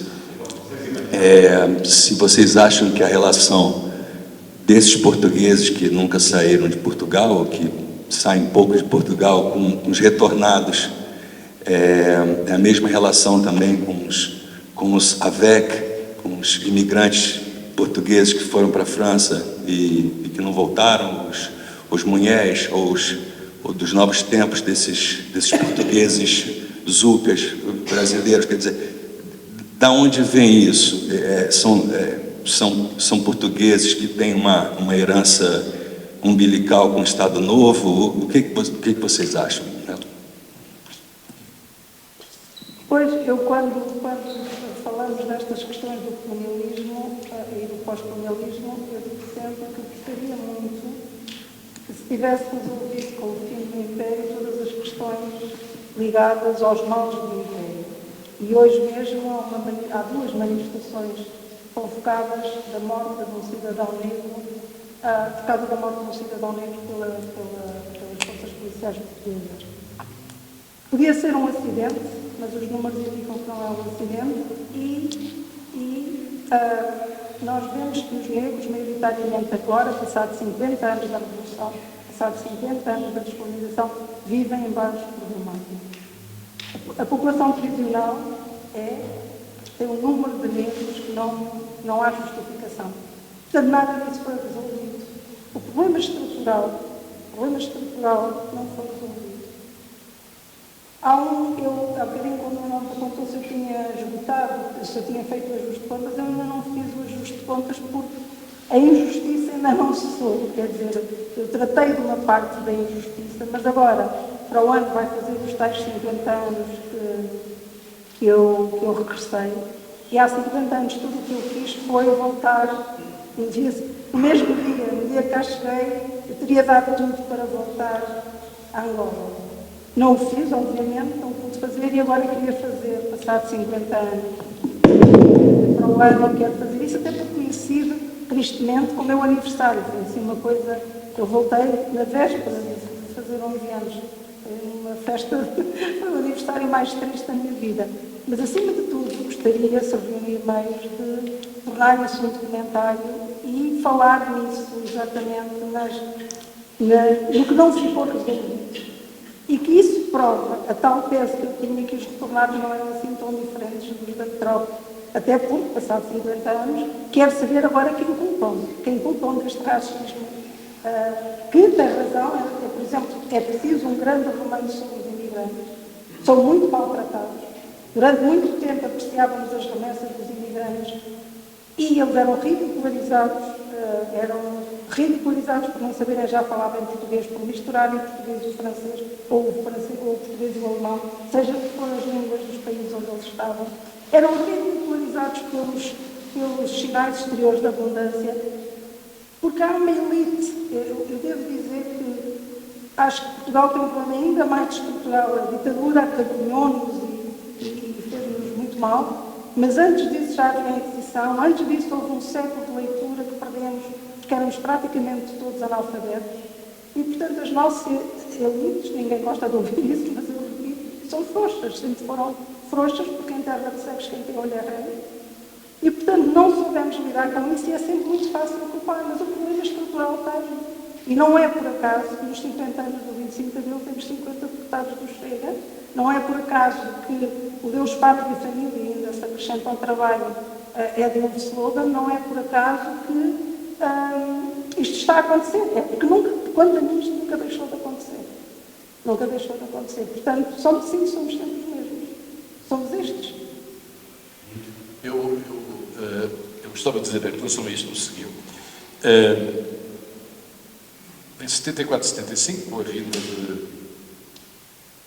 Se vocês acham que a relação desses portugueses que nunca saíram de Portugal, ou que saem pouco de Portugal, com os retornados, é a mesma relação também com os AVEC, com os imigrantes portugueses que foram para a França e que não voltaram, os Munhés, ou dos novos tempos desses portugueses zúpias brasileiros. Quer dizer, da onde vem isso? São portugueses que têm uma herança umbilical com o Estado Novo? O que vocês acham? Pois, eu quando falamos destas questões do colonialismo e do pós-colonialismo, eu digo sempre que gostaria muito que se tivéssemos ouvido com o fim do Império todas as questões ligadas aos males do Império. E hoje mesmo há duas manifestações convocadas da morte de um cidadão negro, por causa da morte de um cidadão negro pelas forças policiais portuguesas. Podia ser um acidente, mas os números indicam que não é um acidente, nós vemos que os negros, maioritariamente agora, passados 50 anos da Revolução, passados 50 anos da descolonização, vivem em bairros problemáticos. A população prisional tem um número de negros que não há justificação. Portanto, nada disso foi resolvido. O problema estrutural não foi resolvido. Há bocadinho, quando o Norte perguntou se eu tinha esgotado, se eu tinha feito o ajuste de contas, eu ainda não fiz o ajuste de contas porque a injustiça ainda não cessou. Quer dizer, eu tratei de uma parte da injustiça, mas agora, para o ano, vai fazer os tais 50 anos que eu regressei. E há 50 anos tudo o que eu quis foi voltar. No mesmo dia, no dia que cá cheguei, eu teria dado tudo para voltar a Angola. Não o fiz, obviamente, não pude fazer e agora queria fazer, passado 50 anos. Para o ano eu quero fazer isso, até porque coincide tristemente com o meu aniversário. Foi assim uma coisa, eu voltei na véspera de fazer 11 anos. Foi uma festa, foi o aniversário mais triste da minha vida. Mas acima de tudo, gostaria, se reunir meios, de tornar isso um documentário e falar nisso exatamente no que não ficou resolvido. E que isso prova a tal tese que eu tinha que os retornados não eram assim tão diferentes dos da metrópole. Até porque, passados 50 anos, quero saber agora quem culpam deste racismo. Que tem razão, por exemplo, é preciso um grande romance sobre os imigrantes. São muito maltratados. Durante muito tempo apreciávamos as remessas dos imigrantes e eles eram ridicularizados por não saberem já falar bem português, por misturarem o português e o francês, ou o português e o alemão, seja que foram as línguas dos países onde eles estavam. Eram ridicularizados pelos sinais exteriores da abundância, porque há uma elite. Eu devo dizer que acho que Portugal tem um problema ainda mais estrutural. A ditadura acabou-nos e fez-nos muito mal, mas antes disso já havia a Inquisição, antes disso houve um século de leitura que perdemos, porque éramos praticamente todos analfabetos, e portanto as nossas elites, ninguém gosta de ouvir isso, mas eu repito, são frouxas, sempre foram frouxas, porque em terra de cegos quem tem olho é rei, e portanto não soubemos lidar com isso e é sempre muito fácil culpar, mas o problema estrutural está aí. E não é por acaso que nos 50 anos do 25 de Abril temos 50 deputados do Chega, não é por acaso que o Deus, Pátria e Família, ainda se acrescenta ao trabalho, é de um slogan, não é por acaso que isto está a acontecer, é porque quanto a mim isto nunca deixou de acontecer. Nunca deixou de acontecer. Portanto, somos sempre os mesmos. Somos estes. Eu gostava de dizer em relação a isto o seguinte. Em 74, 75, com a vinda de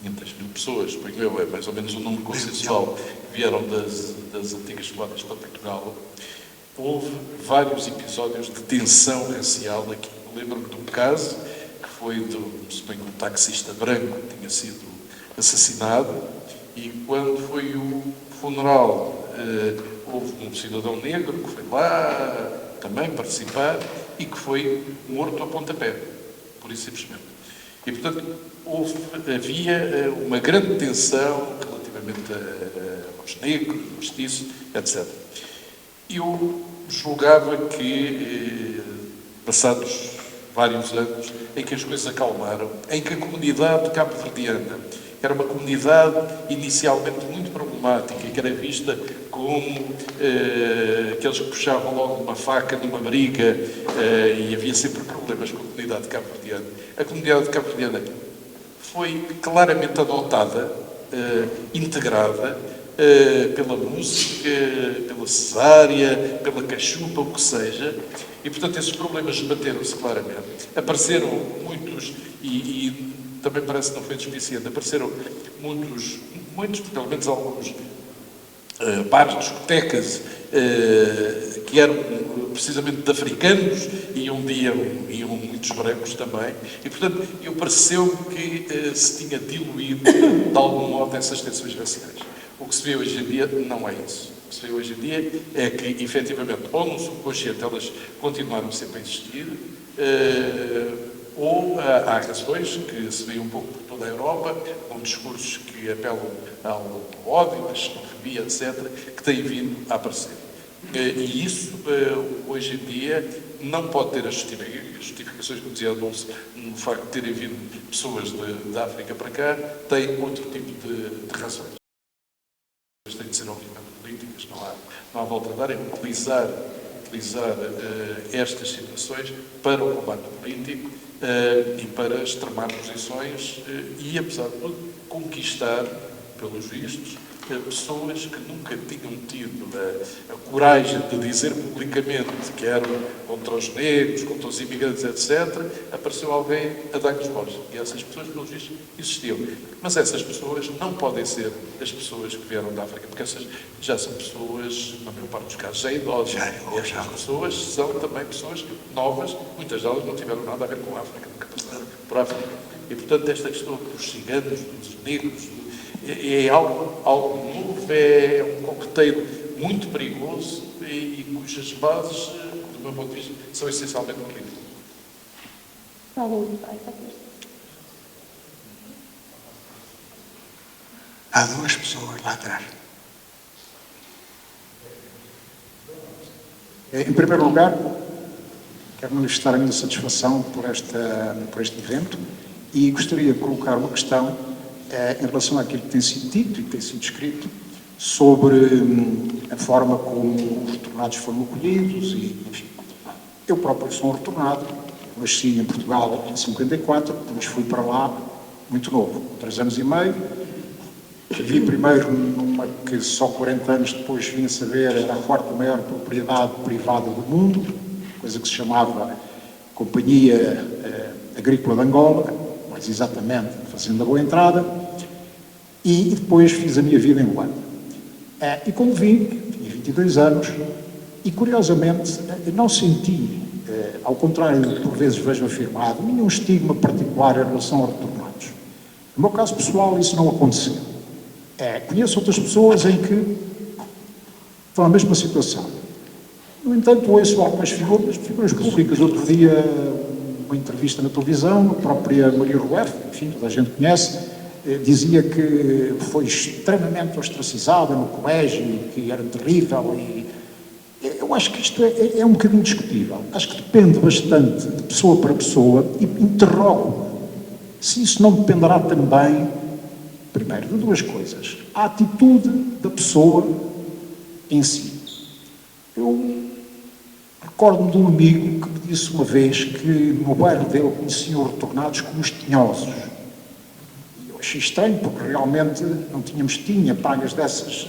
500 mil pessoas, porque é mais ou menos o número consensual, que vieram das antigas colónias para Portugal, houve vários episódios de tensão racial aqui. Lembro-me de um caso que foi se bem que um taxista branco tinha sido assassinado e quando foi o funeral houve um cidadão negro que foi lá também participar e que foi morto a pontapé, por isso simplesmente. E portanto havia uma grande tensão relativamente aos negros, aos mestiços, etc. Eu julgava que, passados vários anos, em que as coisas acalmaram, em que a comunidade cabo-verdiana era uma comunidade inicialmente muito problemática, que era vista como aqueles que puxavam logo uma faca numa briga, e havia sempre problemas com a comunidade cabo-verdiana. A comunidade cabo-verdiana foi claramente adotada, integrada, pela música, pela cesárea, pela cachupa, o que seja, e portanto esses problemas esbateram-se claramente. Apareceram muitos, e também parece que não foi suficiente, apareceram muitos, pelo menos alguns, bares, discotecas, que eram precisamente de africanos, e um dia iam muitos brancos também, e portanto eu pareceu-me que se tinha diluído de algum modo essas tensões raciais. O que se vê hoje em dia não é isso. O que se vê hoje em dia é que, efetivamente, ou no subconsciente elas continuaram sempre a existir, ou há razões que se veem um pouco por toda a Europa, com discursos que apelam ao ódio, à xenofobia, etc., que têm vindo a aparecer. E isso, hoje em dia, não pode ter as justificações, como dizia Adolfo, no facto de terem vindo pessoas da África para cá, tem outro tipo de razões. Têm de ser, obviamente, políticas, não há volta a dar, é utilizar estas situações para o combate político e para extremar posições e, apesar de tudo, conquistar, pelos vistos, pessoas que nunca tinham tido a coragem de dizer publicamente que eram contra os negros, contra os imigrantes, etc., apareceu alguém a dar-lhes voz. E essas pessoas, pelos vistos, existiam. Mas essas pessoas não podem ser as pessoas que vieram da África, porque essas já são pessoas, na maior parte dos casos, já idosas. E estas pessoas são também pessoas novas, muitas delas não tiveram nada a ver com a África, nunca passaram por África. E, portanto, esta questão dos ciganos, dos negros, é algo novo, é um coquetel muito perigoso e cujas bases, do meu ponto de vista, são essencialmente políticas. Há duas pessoas lá atrás. Em primeiro lugar, quero manifestar a minha satisfação por este evento e gostaria de colocar uma questão em relação àquilo que tem sido dito e que tem sido escrito sobre a forma como os retornados foram acolhidos e, enfim. Eu próprio sou um retornado, nasci em Portugal em 54, mas fui para lá muito novo, 3 anos e meio. Vivi primeiro numa que só 40 anos depois vim a saber era a quarta maior propriedade privada do mundo, coisa que se chamava Companhia Agrícola de Angola, mais exatamente Fazenda Boa Entrada, e depois fiz a minha vida em Luanda. E quando vim, tinha 22 anos, e curiosamente não senti, ao contrário do que por vezes vejo afirmado, nenhum estigma particular em relação aos retornados. No meu caso pessoal isso não aconteceu. Conheço outras pessoas em que estão na mesma situação. No entanto, ouço algumas figuras públicas. Outro dia, uma entrevista na televisão, a própria Maria Rueff, enfim, toda a gente conhece, dizia que foi extremamente ostracizada no colégio e que era terrível. E eu acho que isto é um bocadinho discutível. Acho que depende bastante de pessoa para pessoa e interrogo-me se isso não dependerá também, primeiro, de duas coisas. A atitude da pessoa em si. Eu recordo-me de um amigo que me disse uma vez que no bairro dele conheciam os retornados como os tinhosos. E eu achei estranho, porque realmente não tinha pagas dessas,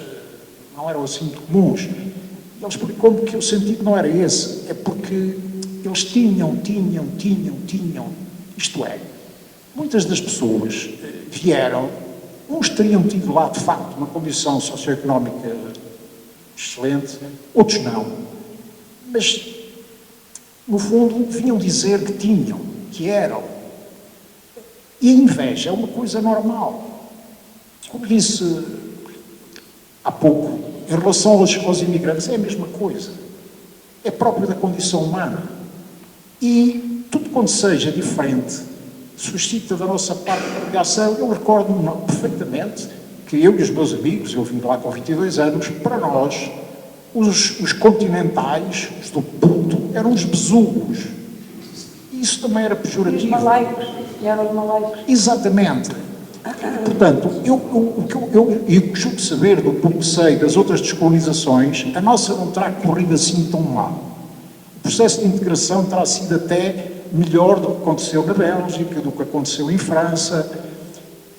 não eram assim muito comuns. E ele explicou-me que o sentido não era esse, é porque eles tinham. Isto é, muitas das pessoas vieram, uns teriam tido lá, de facto, uma condição socioeconómica excelente, outros não. Mas, no fundo, vinham dizer que tinham, que eram. E a inveja é uma coisa normal. Como disse há pouco, em relação aos imigrantes, é a mesma coisa. É próprio da condição humana. E tudo quanto seja diferente suscita da nossa parte uma reação. Eu recordo-me perfeitamente que eu e os meus amigos, eu vim de lá com 22 anos, para nós, os continentais, os do Puto, eram os besugos. Isso também era pejorativo. Os malaicos, eram os malaicos. Exatamente. Portanto, o que eu julgo saber do pouco que sei das outras descolonizações, a nossa não terá corrido assim tão mal. O processo de integração terá sido até melhor do que aconteceu na Bélgica, do que aconteceu em França,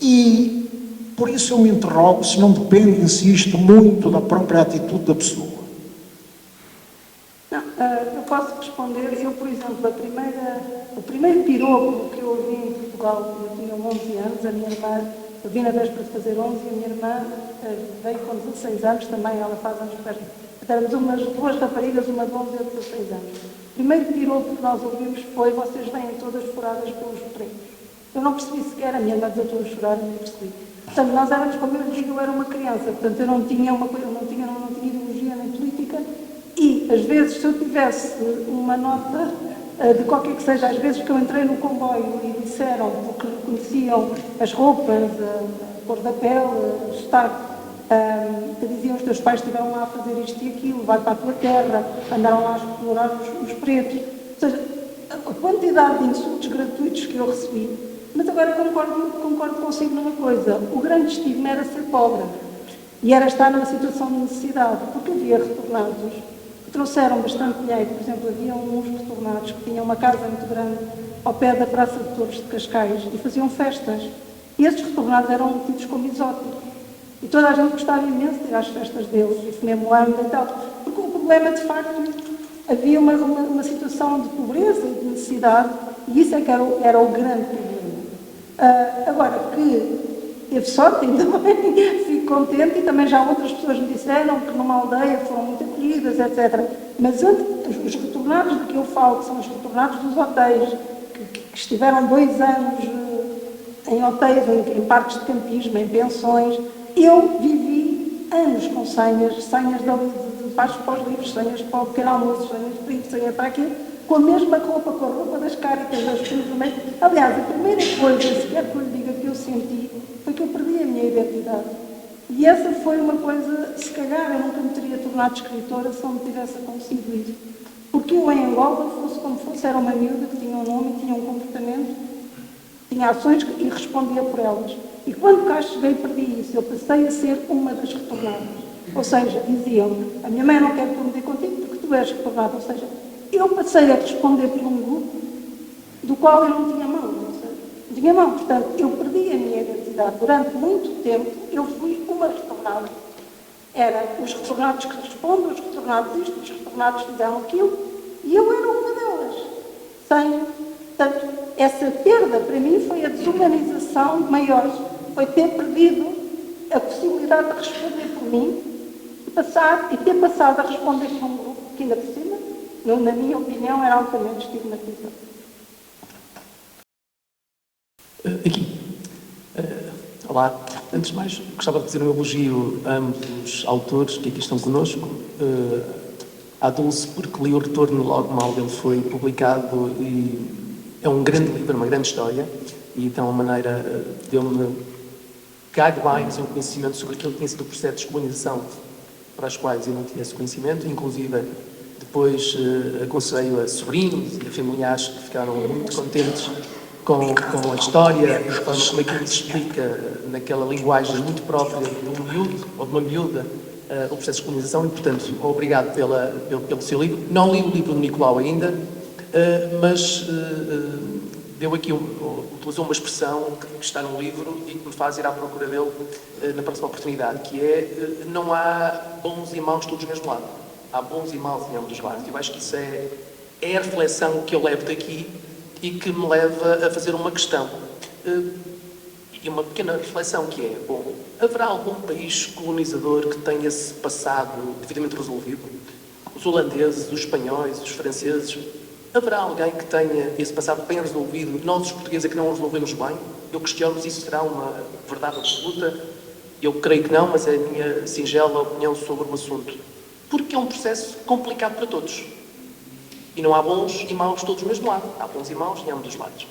e por isso eu me interrogo se não depende, insisto, muito da própria atitude da pessoa. Não, eu posso responder. Eu, por exemplo, o primeiro piropo que eu ouvi em Portugal, eu tinha 11 anos, a minha irmã, eu vim na véspera de fazer 11 e a minha irmã veio com 16 anos também, ela faz anos perto. Éramos umas duas raparigas, uma de 11 e outra de 16 anos. O primeiro piropo que nós ouvimos foi: vocês vêm todas furadas pelos pretos. Eu não percebi sequer, a minha irmã dizia: estou a chorar, nem percebi. Portanto, nós éramos, como eu digo, eu era uma criança, portanto eu não tinha uma coisa, não tinha ideologia nem política, e às vezes, se eu tivesse uma nota de qualquer que seja, às vezes que eu entrei no comboio e disseram, porque conheciam as roupas, a cor da pele, o sotaque, que diziam: os teus pais estiveram lá a fazer isto e aquilo, vai para a tua terra, andaram lá a explorar os pretos. Ou seja, a quantidade de insultos gratuitos que eu recebi. Mas agora concordo consigo numa coisa: o grande estigma era ser pobre e era estar numa situação de necessidade, porque havia retornados que trouxeram bastante dinheiro. Por exemplo, havia uns retornados que tinham uma casa muito grande ao pé da Praça de Touros de Cascais e faziam festas. E esses retornados eram tidos como exóticos. E toda a gente gostava imenso de ir às festas deles, e comer moanda e tal. Porque o problema, de facto, havia uma situação de pobreza e de necessidade, e isso é que era o grande problema. Agora, que teve sorte, ainda bem, fico contente, e também já outras pessoas me disseram que numa aldeia foram muito acolhidas, etc. Mas os retornados de que eu falo, que são os retornados dos hotéis, que estiveram 2 anos em hotéis, em parques de campismo, em pensões, eu vivi anos com senhas de baixos para os livros, senhas para o pequeno almoço, senhas para isso, senhas para aquilo, com a mesma roupa, com a roupa das Cáritas, das coisas do meio. Aliás, a primeira coisa, sequer que eu lhe diga, que eu senti, foi que eu perdi a minha identidade. E essa foi uma coisa, se calhar eu nunca me teria tornado escritora se não me tivesse acontecido isso. Porque eu em Angola, fosse como fosse, era uma miúda que tinha um nome, tinha um comportamento, tinha ações e respondia por elas. E quando cá cheguei, perdi isso. Eu passei a ser uma das retornadas. Ou seja, diziam: a minha mãe não quer que eu me dê contigo porque tu és retornada. Ou seja, eu passei a responder por um grupo do qual eu não tinha mão. Ou seja, não tinha mão. Portanto, eu perdi a minha identidade. Durante muito tempo, eu fui uma retornada. Era os retornados que respondem, os retornados isto, os retornados fizeram aquilo, e eu era uma delas. Portanto, essa perda, para mim, foi a desumanização maior. Foi ter perdido a possibilidade de responder por mim e ter passado a responder por um grupo que, ainda por cima, na minha opinião, era altamente estigmatizado. Olá. Antes de mais, gostava de fazer um elogio a ambos os autores que aqui estão connosco. À Dulce, porque li O Retorno logo mal ele foi publicado, e é um grande livro, uma grande história, e então a maneira deu-me guidelines, um conhecimento sobre aquilo que tinha sido o processo de descolonização para as quais eu não tinha esse conhecimento. Inclusive, depois aconselho a sobrinhos e a familiares que ficaram muito contentes com a história, e como aquilo se explica naquela linguagem muito própria de um miúdo ou de uma miúda, o processo de descolonização. E, portanto, obrigado pelo seu livro. Não li o livro do Nicolau ainda, mas deu aqui utilizou uma expressão que está no livro e que me faz ir à procura dele na próxima oportunidade, que é: não há bons e maus todos do mesmo lado. Há bons e maus em ambos os lados. Eu acho que isso é a reflexão que eu levo daqui e que me leva a fazer uma questão. E uma pequena reflexão que é: bom, haverá algum país colonizador que tenha esse passado devidamente resolvido? Os holandeses, os espanhóis, os franceses? Haverá alguém que tenha esse passado bem resolvido? Nós, os portugueses, é que não o resolvemos bem? Eu questiono se isso será uma verdade absoluta. Eu creio que não, mas é a minha singela opinião sobre o assunto. Porque é um processo complicado para todos. E não há bons e maus todos do mesmo lado. Há bons e maus em ambos os lados.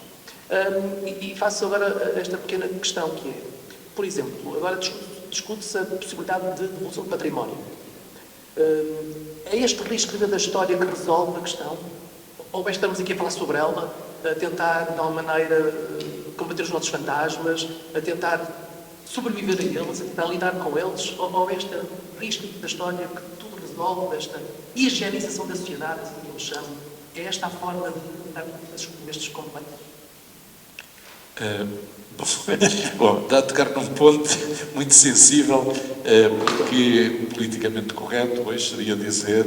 E faço agora esta pequena questão, que é: por exemplo, agora discute-se a possibilidade de devolução de património. É este reescrever da história que resolve a questão? Ou estamos aqui a falar sobre ela, a tentar, de alguma maneira, combater os nossos fantasmas, a tentar sobreviver a eles, a tentar lidar com eles? Ou esta reescrita da história que tudo resolve, esta higienização da sociedade, assim que eles chamam, é esta a forma de lidar com estes complexos? Bom, está a tocar num ponto muito sensível, porque politicamente correto hoje seria dizer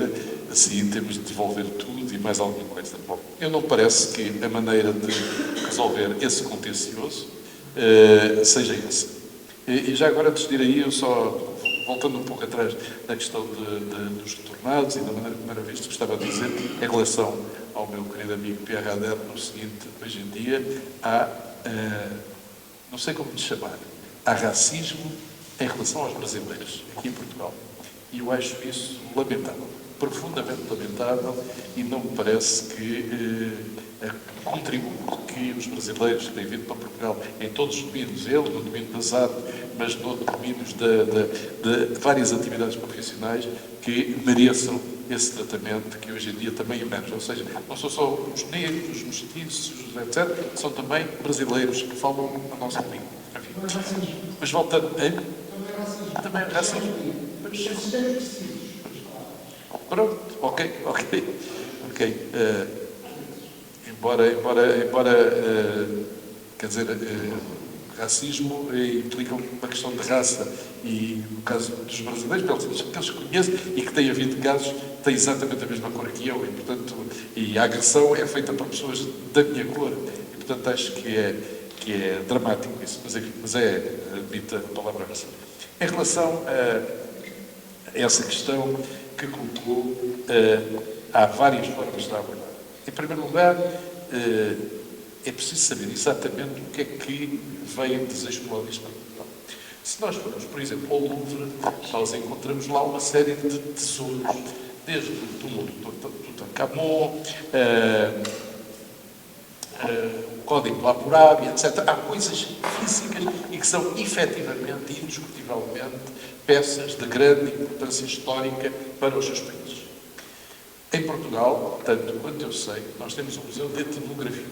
assim: temos de devolver tudo e mais alguma coisa. Bom, eu não parece que a maneira de resolver esse contencioso seja essa. E já agora, antes de ir aí, eu só voltando um pouco atrás na questão dos retornados e da maneira como era visto, gostava de dizer, em relação ao meu querido amigo Pierre Hader, no seguinte: hoje em dia há, não sei como lhe chamar, há racismo em relação aos brasileiros, aqui em Portugal. E eu acho isso lamentável, profundamente lamentável, e não me parece que o contributo que os brasileiros têm vindo para Portugal em todos os domínios, ele no domínio das artes, mas no domínios de várias atividades profissionais, que mereçam esse tratamento que hoje em dia também emerge. Ou seja, não são só os negros, os mestiços, etc., são também brasileiros que falam a nossa língua. Enfim. Mas voltando... Também é racismo. Pronto, ok. Embora quer dizer, racismo implica uma questão de raça, e no caso dos brasileiros, pelos que eles conhecem e que têm havido casos, têm exatamente a mesma cor que eu, e portanto, e a agressão é feita por pessoas da minha cor, e portanto acho que é dramático isso, mas admito a palavra raça. Em relação a essa questão que colocou, há várias formas de abordar. Em primeiro lugar, é preciso saber exatamente o que é que vem desenrolar isto para Portugal. Se nós formos, por exemplo, ao Louvre, nós encontramos lá uma série de tesouros, desde o túmulo do Tutankhamon, o Código do Hammurabi, etc. Há coisas físicas e que são efetivamente, indiscutivelmente, peças de grande importância histórica para os seus países. Em Portugal, tanto quanto eu sei, nós temos um museu de etnografia.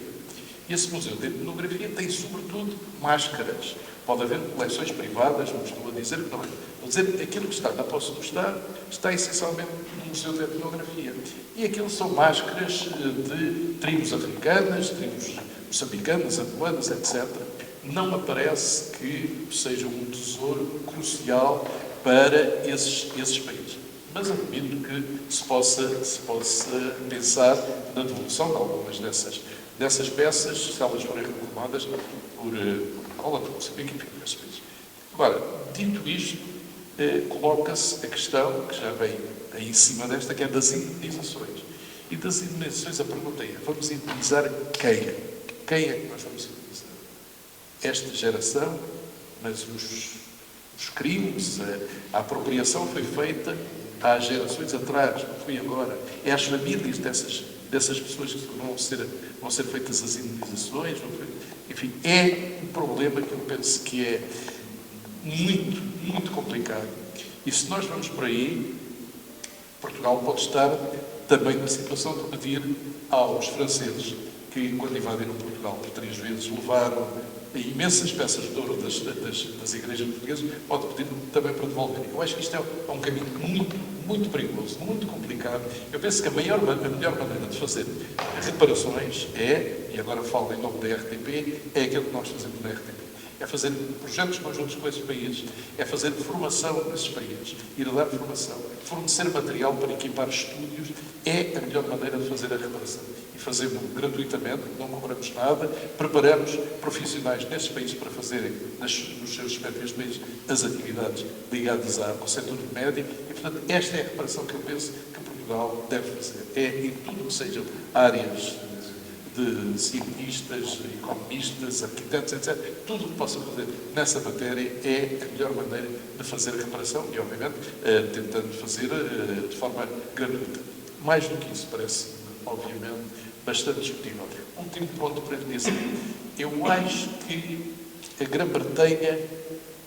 E esse museu de etnografia tem, sobretudo, máscaras. Pode haver coleções privadas, não estou a dizer que não é. Vou dizer que aquilo que está na posse do Estado está essencialmente no museu de etnografia. E aquilo são máscaras de tribos africanas, tribos moçambicanas, angolas, etc. Não me parece que seja um tesouro crucial para esses países. Mas admito que se possa pensar na devolução de algumas dessas peças, se elas forem reclamadas por Angola, por Moçambique, enfim, por esses países. Agora, dito isto, coloca-se a questão, que já vem aí em cima desta, que é das indenizações. E das indenizações, a pergunta é: vamos indenizar quem? Quem é que nós vamos indenizar? Esta geração, mas os crimes, a apropriação foi feita há gerações atrás, não foi agora. É às famílias dessas pessoas que vão ser feitas as indenizações. Enfim, é um problema que eu penso que é muito, muito complicado. E se nós vamos por aí, Portugal pode estar também numa situação de pedir aos franceses, que quando invadiram Portugal por 3 vezes levaram imensas peças de ouro das igrejas portuguesas, pode pedir também para devolver. Eu acho que isto é um caminho muito, muito perigoso, muito complicado. Eu penso que a melhor maneira de fazer reparações e agora falo em nome da RTP, é aquilo que nós fazemos na RTP. É fazer projetos conjuntos com esses países, é fazer formação nesses países, ir dar formação, fornecer material para equipar estúdios, é a melhor maneira de fazer a reparação. E fazemos gratuitamente, não cobramos nada, preparamos profissionais nesses países para fazerem, nos seus respectivos países, as atividades ligadas ao setor médio, e, portanto, esta é a reparação que eu penso que Portugal deve fazer. É em tudo o que sejam áreas de cientistas, economistas, arquitetos, etc. Tudo o que possa fazer nessa matéria é a melhor maneira de fazer a reparação e, obviamente, tentando fazer de forma gratuita. Mais do que isso, parece, obviamente, bastante discutível. Último ponto para dizer: eu acho que a Grã-Bretanha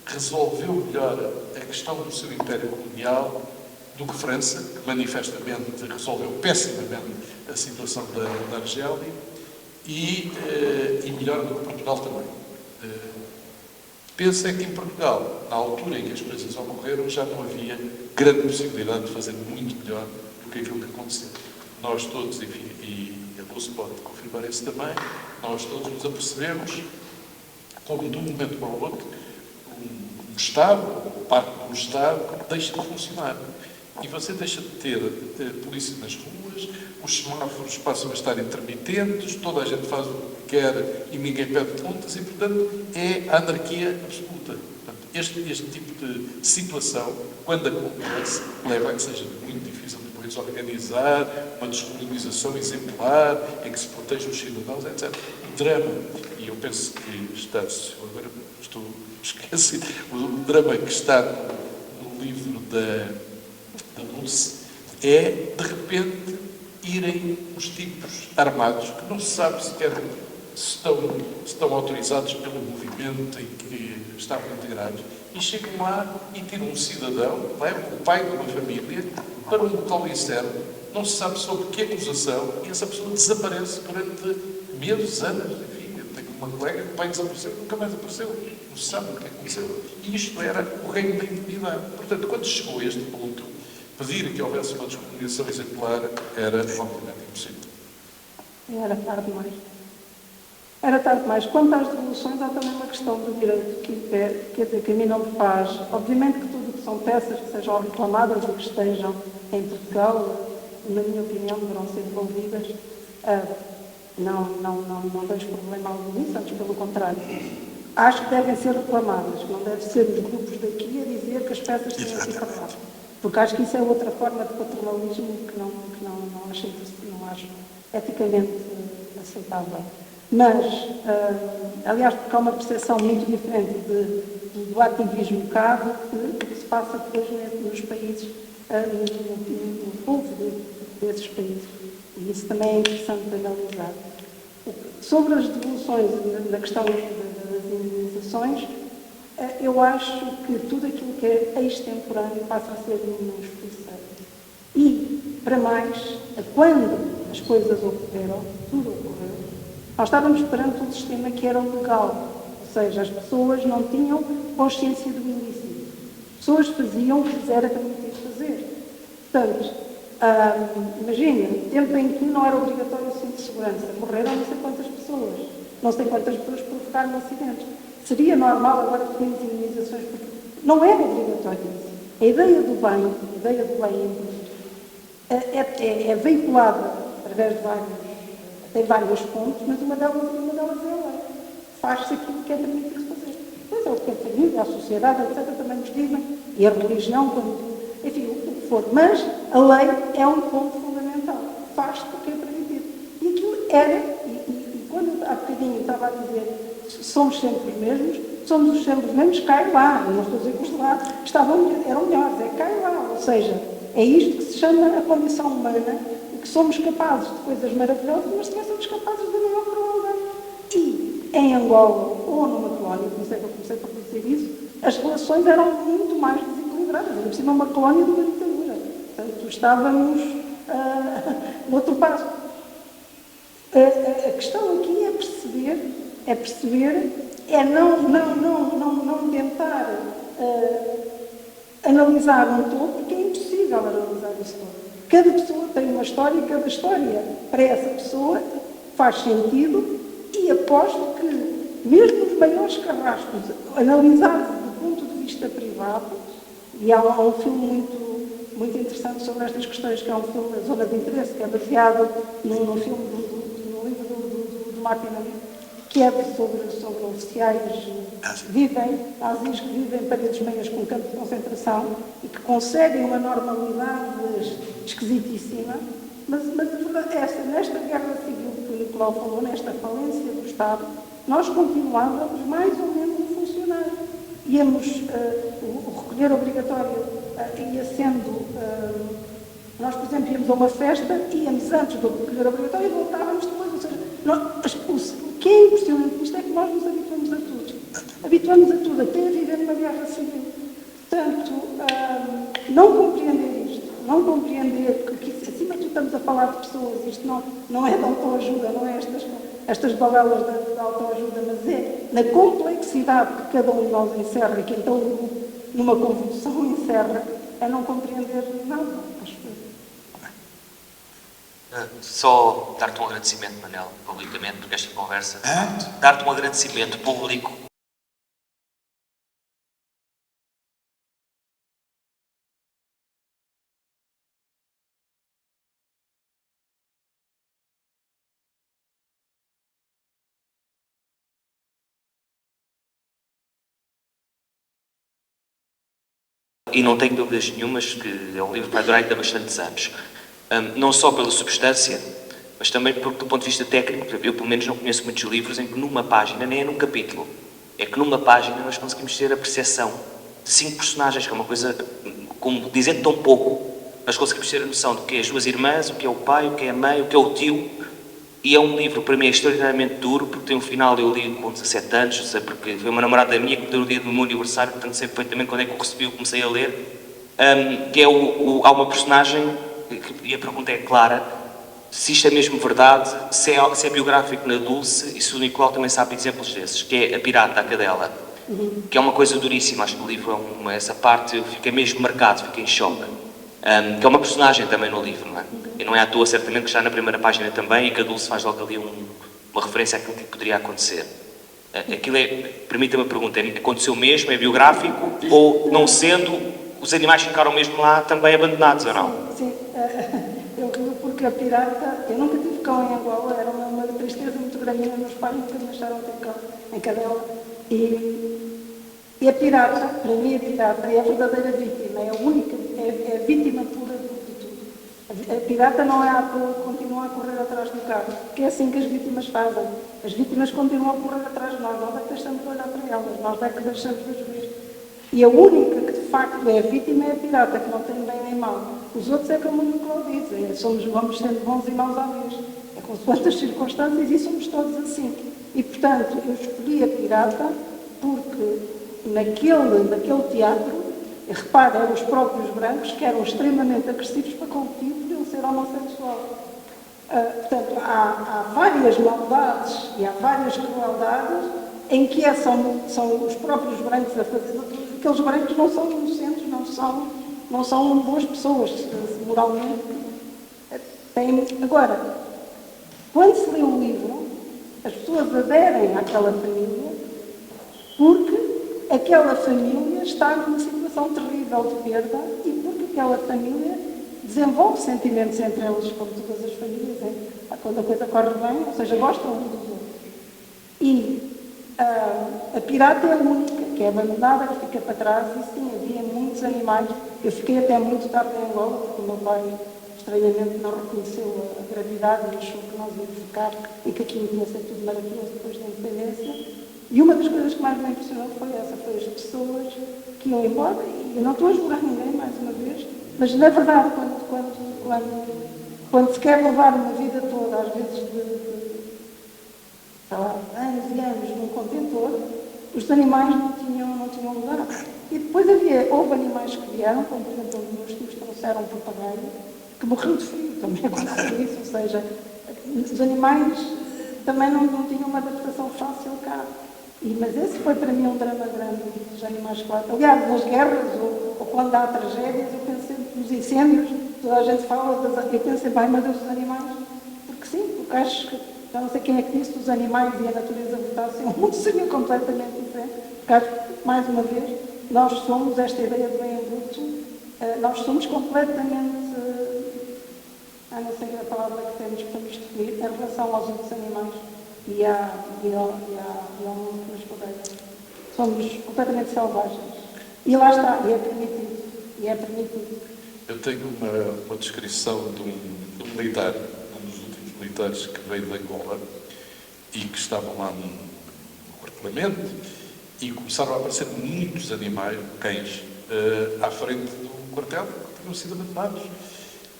resolveu melhor a questão do seu império colonial do que França, que manifestamente resolveu pessimamente a situação da Argélia, e melhor do que Portugal também. Penso é que em Portugal, na altura em que as coisas ocorreram, já não havia grande possibilidade de fazer muito melhor do que aquilo que aconteceu. Nós todos, enfim, e a Lúcia pode confirmar isso também, nós todos nos apercebemos como de um momento para o outro um Estado, ou parte de um Estado, deixa de funcionar. E você deixa de ter polícia nas ruas, os semáforos passam a estar intermitentes, toda a gente faz o que quer e ninguém pede contas, e, portanto, é a anarquia absoluta. Portanto, este tipo de situação, quando acontece, leva a que seja muito difícil depois organizar uma descolonização exemplar, em que se protejam os cidadãos, etc. O drama, e eu penso que está-se, agora estou esquecido, o drama que está no livro da Dulce é, de repente, irem os tipos armados, que não se sabe sequer se estão autorizados pelo movimento em que estavam integrados, e chegam lá e tiram um cidadão, levam o pai de uma família, para um local externo, não se sabe sobre que acusação, e essa pessoa desaparece durante meses, anos, enfim. Eu tenho uma colega que o pai desapareceu e nunca mais apareceu. Não se sabe o que aconteceu. E isto era o reino da impunidade. Portanto, quando chegou a este ponto, pedir que houvesse uma descolonização exemplar era, obviamente, impossível. Era tarde demais. Era tarde demais. Quanto às devoluções, há também uma questão do direito que a mim não me faz. Obviamente que tudo que são peças que sejam reclamadas ou que estejam em Portugal, na minha opinião, deverão ser devolvidas. Não vejo problema algum nisso, antes pelo contrário. Acho que devem ser reclamadas, não deve ser os grupos daqui a dizer que as peças têm que ficar lá. Porque acho que isso é outra forma de paternalismo que não acho eticamente aceitável. Mas, aliás, porque há uma percepção muito diferente do ativismo cá do que se passa depois nos países, no povo desses países. E isso também é interessante de analisar. Sobre as devoluções, na questão das indenizações, eu acho que tudo aquilo que é extemporâneo passa a ser uma injustiça. E, para mais, quando as coisas ocorreram, tudo ocorreu, nós estávamos perante um sistema que era legal, ou seja, as pessoas não tinham consciência do ilícito. As pessoas faziam o que lhes era permitido fazer. Portanto, imagina, tempo em que não era obrigatório o cinto de segurança, morreram não sei quantas pessoas provocaram acidentes. Seria normal agora que temos indenizações, porque não é obrigatório isso. A ideia do bem é veiculada através de vários pontos, mas uma delas é a lei. Faz-se aquilo que é permitido fazer. Pois é o que é a família, a sociedade, etc., também nos dizem, e a religião, enfim, o que for. Mas a lei é um ponto fundamental. Faz-se o que é permitido. E aquilo era, e quando há bocadinho estava a dizer somos sempre os mesmos, cai lá. Eu não estou a dizer que os lá eram melhores, cai lá. Ou seja, é isto que se chama a condição humana, que somos capazes de coisas maravilhosas, mas também somos capazes de maior crueldade. E em Angola, ou numa colónia, comecei por dizer isso, as relações eram muito mais desequilibradas. Ainda por cima, uma colónia de uma ditadura. Portanto, estávamos no outro passo. A questão aqui é não tentar analisar um todo, porque é impossível analisar isso todo. Cada pessoa tem uma história e cada história para essa pessoa faz sentido e aposto que, mesmo os maiores carrascos, analisados do ponto de vista privado, e há um filme muito interessante sobre estas questões, que é um filme, A Zona de Interesse, que é baseado no filme no livro do Martin Amis, que é sobre oficiais nazis que vivem em paredes meias com campo de concentração e que conseguem uma normalidade esquisitíssima, mas a verdade é essa, nesta guerra civil que o Nicolau falou, nesta falência do Estado, nós continuávamos mais ou menos a funcionar. O recolher obrigatório ia sendo... nós, por exemplo, íamos a uma festa, íamos antes do recolher obrigatório e voltávamos depois. Ou seja, o que é impressionante nisto é que nós nos habituamos a tudo. Habituamos a tudo, até a viver numa guerra civil. Portanto, não compreender isto, não compreender que acima de tudo estamos a falar de pessoas, isto não é de autoajuda, não é estas balelas da autoajuda, mas é na complexidade que cada um de nós encerra e que então o grupo, numa convulsão, encerra, é não compreender nada, acho eu. Só dar-te um agradecimento, Manel, publicamente, porque esta conversa... Dar-te um agradecimento público e não tenho dúvidas nenhumas que é um livro que vai durar ainda bastantes anos. Não só pela substância, mas também porque, do ponto de vista técnico, eu pelo menos não conheço muitos livros em que numa página, nem é num capítulo, é que numa página nós conseguimos ter a percepção de 5 personagens, que é uma coisa, como dizendo tão pouco, nós conseguimos ter a noção do que é as 2 irmãs, o que é o pai, o que é a mãe, o que é o tio. E é um livro, para mim, extraordinariamente duro, porque tem um final, eu li com 17 anos, sei porque foi uma namorada minha que me deu no dia do meu aniversário, portanto sei perfeitamente quando é que eu recebi, eu comecei a ler, que é há uma personagem, e a pergunta é clara, se isto é mesmo verdade, se é biográfico na Dulce, e se o Nicolau também sabe exemplos desses, que é a pirata, a cadela, que é uma coisa duríssima, acho que o livro essa parte fica mesmo marcado, fica em choque. Que é uma personagem também no livro, não é? E não é à toa, certamente, que está na primeira página também e que a Dulce faz logo ali uma referência àquilo que poderia acontecer. Aquilo permita-me a pergunta, aconteceu mesmo, é biográfico, ou não sendo, os animais ficaram mesmo lá também abandonados, ou não? Sim, eu rio porque a pirata, eu nunca tive cão em Angola, era uma tristeza muito grande, meus pais nunca me deixaram ter cão em cadela. E a pirata, para mim a pirata é a verdadeira vítima, é a única, é a vítima pura de tudo. A pirata não é à toa que continua a correr atrás do carro, porque é assim que as vítimas fazem. As vítimas continuam a correr atrás de nós é que deixamos de olhar para elas, nós é que deixamos de as ver. E a única que de facto é a vítima é a pirata, que não tem bem nem mal. Os outros é como o Nicolau diz, vamos sendo bons e maus à vez. É consoante as circunstâncias e somos todos assim. E portanto, eu escolhi a pirata porque naquele teatro, repare, eram os próprios brancos que eram extremamente agressivos para com o tio por ele ser homossexual. Portanto, há várias maldades e há várias crueldades em que são os próprios brancos a fazer. Aqueles brancos não são inocentes, não são boas pessoas, moralmente. Agora, quando se lê o livro, as pessoas aderem àquela família porque aquela família está numa situação terrível de perda e porque aquela família desenvolve sentimentos entre elas, como todas as famílias, quando a coisa corre bem, ou seja, gostam uns dos outros. E a pirata é a única que é abandonada, que fica para trás, e sim, havia muitos animais. Eu fiquei até muito tarde em Angola, porque o meu pai, estranhamente, não reconheceu a gravidade e achou que nós íamos ficar e que aquilo ia ser tudo maravilhoso depois da independência. E uma das coisas que mais me impressionou foi as pessoas que iam embora, e eu não estou a julgar ninguém, mais uma vez, mas na verdade, quando se quer levar uma vida toda, às vezes sei lá, anos e anos num contentor, os animais não tinham lugar. E depois houve animais que vieram, como por exemplo os meus tios trouxeram um papagaio, que morreu de frio também com isso, ou seja, os animais também não tinham uma adaptação fácil cá. Mas esse foi para mim um drama grande dos animais que lá. Aliás, nas guerras ou quando há tragédias, eu penso sempre nos incêndios, toda a gente fala, eu penso sempre, ai meu Deus, os animais. Porque sim, porque acho que, já não sei quem é que disse, os animais e a natureza voltassem, o mundo seria completamente diferente. Porque acho que, mais uma vez, nós somos, esta ideia do bem bruto, nós somos completamente, não sei a palavra que temos para nos definir, em relação aos outros animais. E ao mundo que nos rodeia. Somos completamente selvagens. E lá está, e é permitido. Eu tenho uma descrição de um militar, um dos últimos militares que veio de Angola e que estavam lá no quartelamento e começaram a aparecer muitos animais, cães, à frente do quartel, que tinham sido abandonados.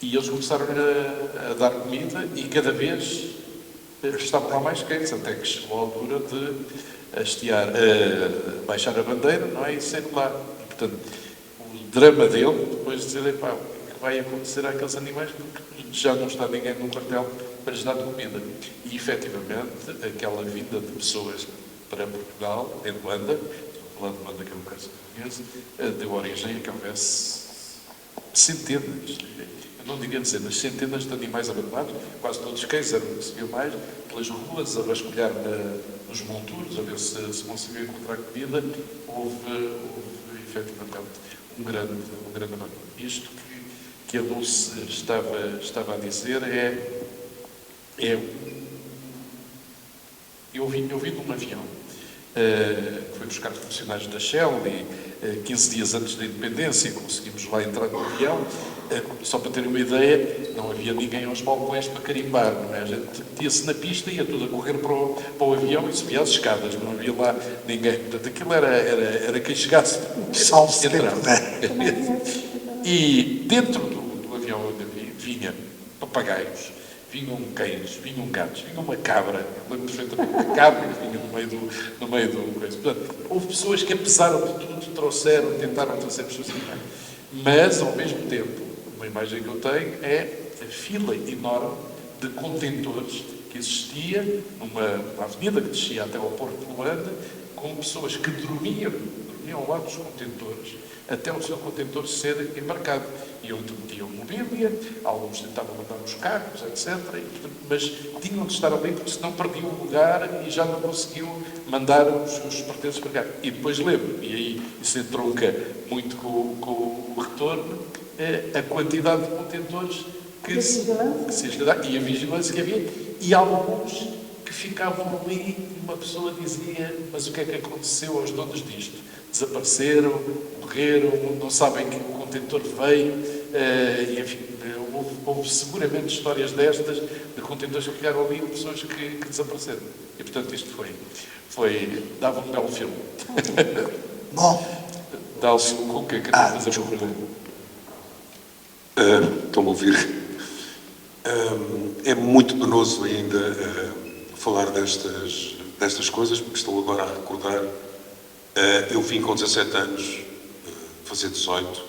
E eles começaram a dar comida e cada vez estavam lá mais quentes, até que chegou a altura de baixar a bandeira, não é? E sair lá. E, portanto, o drama dele, depois de dizer, pá, o que vai acontecer àqueles animais, porque já não está ninguém no quartel para lhes dar comida. E, efetivamente, aquela vinda de pessoas para Portugal, em Luanda, estou a falar de Luanda, que é um caso português, deu origem a que houvesse centenas, não diria dezenas, centenas de animais abandonados, quase todos cães, eram que se viu mais, pelas ruas, a vasculhar nos monturos, a ver se conseguiam encontrar comida. Houve efetivamente um grande abandono. Isto que a Dulce estava a dizer eu vim num avião que foi buscar profissionais da Shell e 15 dias antes da independência conseguimos lá entrar no avião. Só para terem uma ideia, não havia ninguém aos balcões para carimbar, não é? A gente metia-se na pista e ia tudo a correr para o avião e subia as escadas, não havia lá ninguém. Portanto, aquilo era quem chegasse. Salve-se quem Entrava. puder. E dentro do avião vinha papagaios, vinham cães, vinham gatos, vinha uma cabra, eu lembro perfeitamente da cabra que vinha no meio do coisa. Portanto, houve pessoas que, apesar de tudo, tentaram trazer pessoas assim. Mas, ao mesmo tempo, uma imagem que eu tenho é a fila enorme de contentores que existia numa avenida que descia até ao Porto de Luanda, com pessoas que dormiam ao lado dos contentores, até o seu contentor ser embarcado. E onde metiam mobília, alguns tentavam mandar os carros, etc. Mas tinham de estar ali, porque senão perdiam o lugar e já não conseguiam mandar os pertences para cá. E depois lembro, e aí isso entronca muito com o retorno, a quantidade de contentores que se e a vigilância que havia, e alguns que ficavam ali e uma pessoa dizia: mas o que é que aconteceu aos donos disto? Desapareceram, morreram, não sabem que o contentor veio, e enfim, houve seguramente histórias destas, de contentores que ficaram ali, pessoas que desapareceram. E portanto isto dava um belo filme. Bom. Dá-se com que queria fazer uma pergunta. Estão a ouvir? É muito penoso ainda falar destas coisas, porque estou agora a recordar. Eu vim com 17 anos, fazer 18,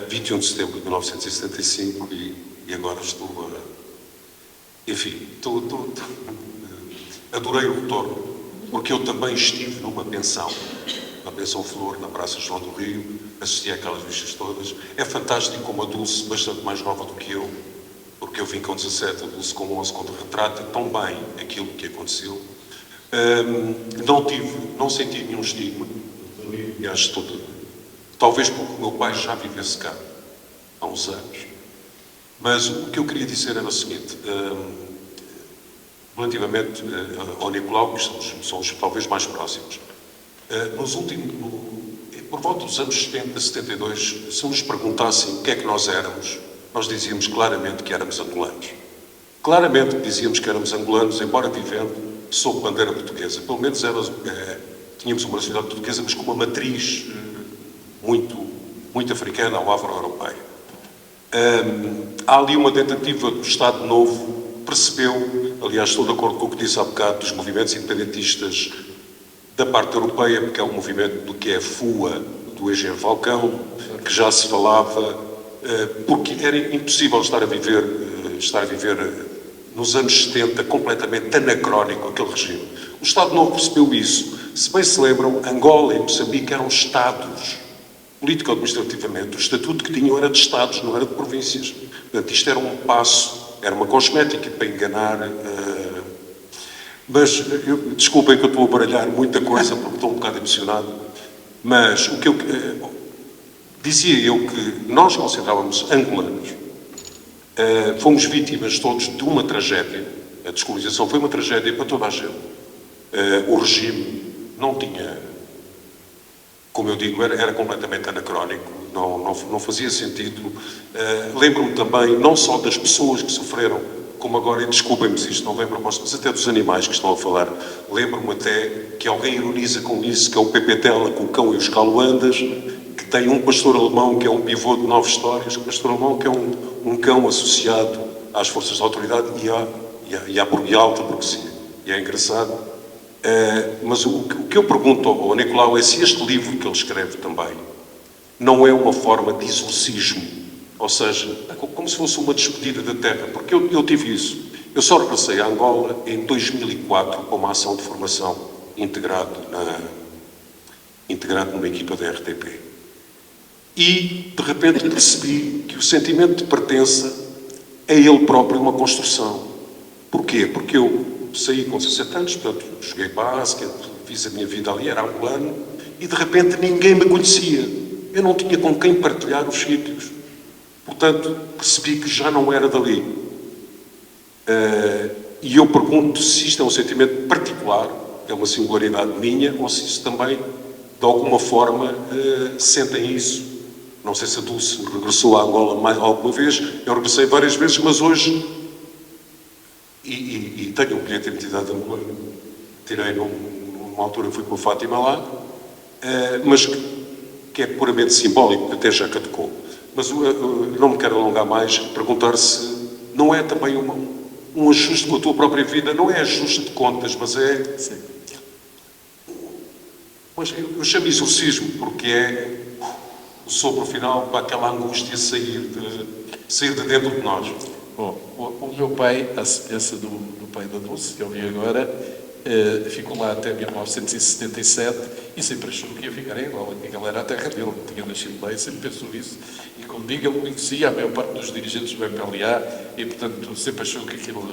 21 de setembro de 1975, e agora estou a... Enfim, adorei o retorno, porque eu também estive numa pensão, na Pensão Flor, na Praça João do Rio, assisti àquelas vistas todas. É fantástico como a Dulce, bastante mais nova do que eu, porque eu vim com 17, a Dulce com 11, quando retrata tão bem aquilo que aconteceu. Não senti nenhum estigma, aliás, talvez porque o meu pai já vivesse cá, há uns anos. Mas o que eu queria dizer era o seguinte, relativamente ao Nicolau, que somos talvez mais próximos. Por volta dos anos 70, 72, se nos perguntassem o que é que nós éramos, nós dizíamos claramente que éramos angolanos. Claramente dizíamos que éramos angolanos, embora vivendo sob bandeira portuguesa. Pelo menos tínhamos uma nacionalidade portuguesa, mas com uma matriz muito africana ou afro-europeia. Há ali uma tentativa do Estado Novo, percebeu, aliás, estou de acordo com o que disse há bocado, dos movimentos independentistas da parte europeia, porque é um movimento do que é FUA, do Eugênio Falcão, que já se falava, porque era impossível estar a viver nos anos 70, completamente anacrónico aquele regime. O Estado Novo percebeu isso. Se bem se lembram, Angola e Moçambique eram Estados, político-administrativamente. O estatuto que tinham era de Estados, não era de províncias. Portanto, isto era um passo, era uma cosmética para enganar. Mas, desculpem que eu estou a baralhar muita coisa, porque estou um bocado emocionado, mas o que dizia eu que nós considerávamos angolanos. Fomos vítimas todos de uma tragédia. A descolonização foi uma tragédia para toda a gente. O regime não tinha, como eu digo, era completamente anacrónico, não fazia sentido. Lembro-me também, não só das pessoas que sofreram, como agora, e desculpem-me se isto não vem proposto, mas até dos animais que estão a falar. Lembro-me até que alguém ironiza com isso, que é o Pepe Tela com o cão e os caloandas, que tem um pastor alemão que é um pivô de 9 histórias, um pastor alemão que é um cão associado às forças de autoridade e à alta burguesia. E é engraçado. Mas o que eu pergunto ao Nicolau é se este livro que ele escreve também não é uma forma de exorcismo, ou seja, como se fosse uma despedida da terra, porque eu tive isso. Eu só regressei a Angola em 2004 com uma ação de formação integrado numa equipa da RTP. E, de repente, percebi que o sentimento de pertença é ele próprio uma construção. Porquê? Porque eu saí com 17 anos, portanto, joguei basquete, fiz a minha vida ali, era angolano, e de repente ninguém me conhecia. Eu não tinha com quem partilhar os sítios. Portanto, percebi que já não era dali. E eu pergunto se isto é um sentimento particular é uma singularidade minha ou se isso também, de alguma forma, sentem isso. Não sei se a Dulce regressou a Angola mais alguma vez, eu regressei várias vezes, mas hoje, e tenho um bilhete de identidade angolano, tirei numa altura, fui com a Fátima lá, mas que é puramente simbólico, até já caducou. Mas não me quero alongar mais, perguntar se não é também um ajuste com a tua própria vida, não é ajuste de contas, mas é... Sim. Mas eu chamo exorcismo, porque é o sopro final para aquela angústia sair de dentro de nós. Bom, o meu pai, à semelhança do pai da Dulce, que eu vi agora, ficou lá até 1977 e sempre achou que ia ficar em Angola, que aquela era a terra dele, tinha nascido lá e sempre pensou isso. E como digo, ele conhecia a maior parte dos dirigentes do MPLA e, portanto, sempre achou que aquilo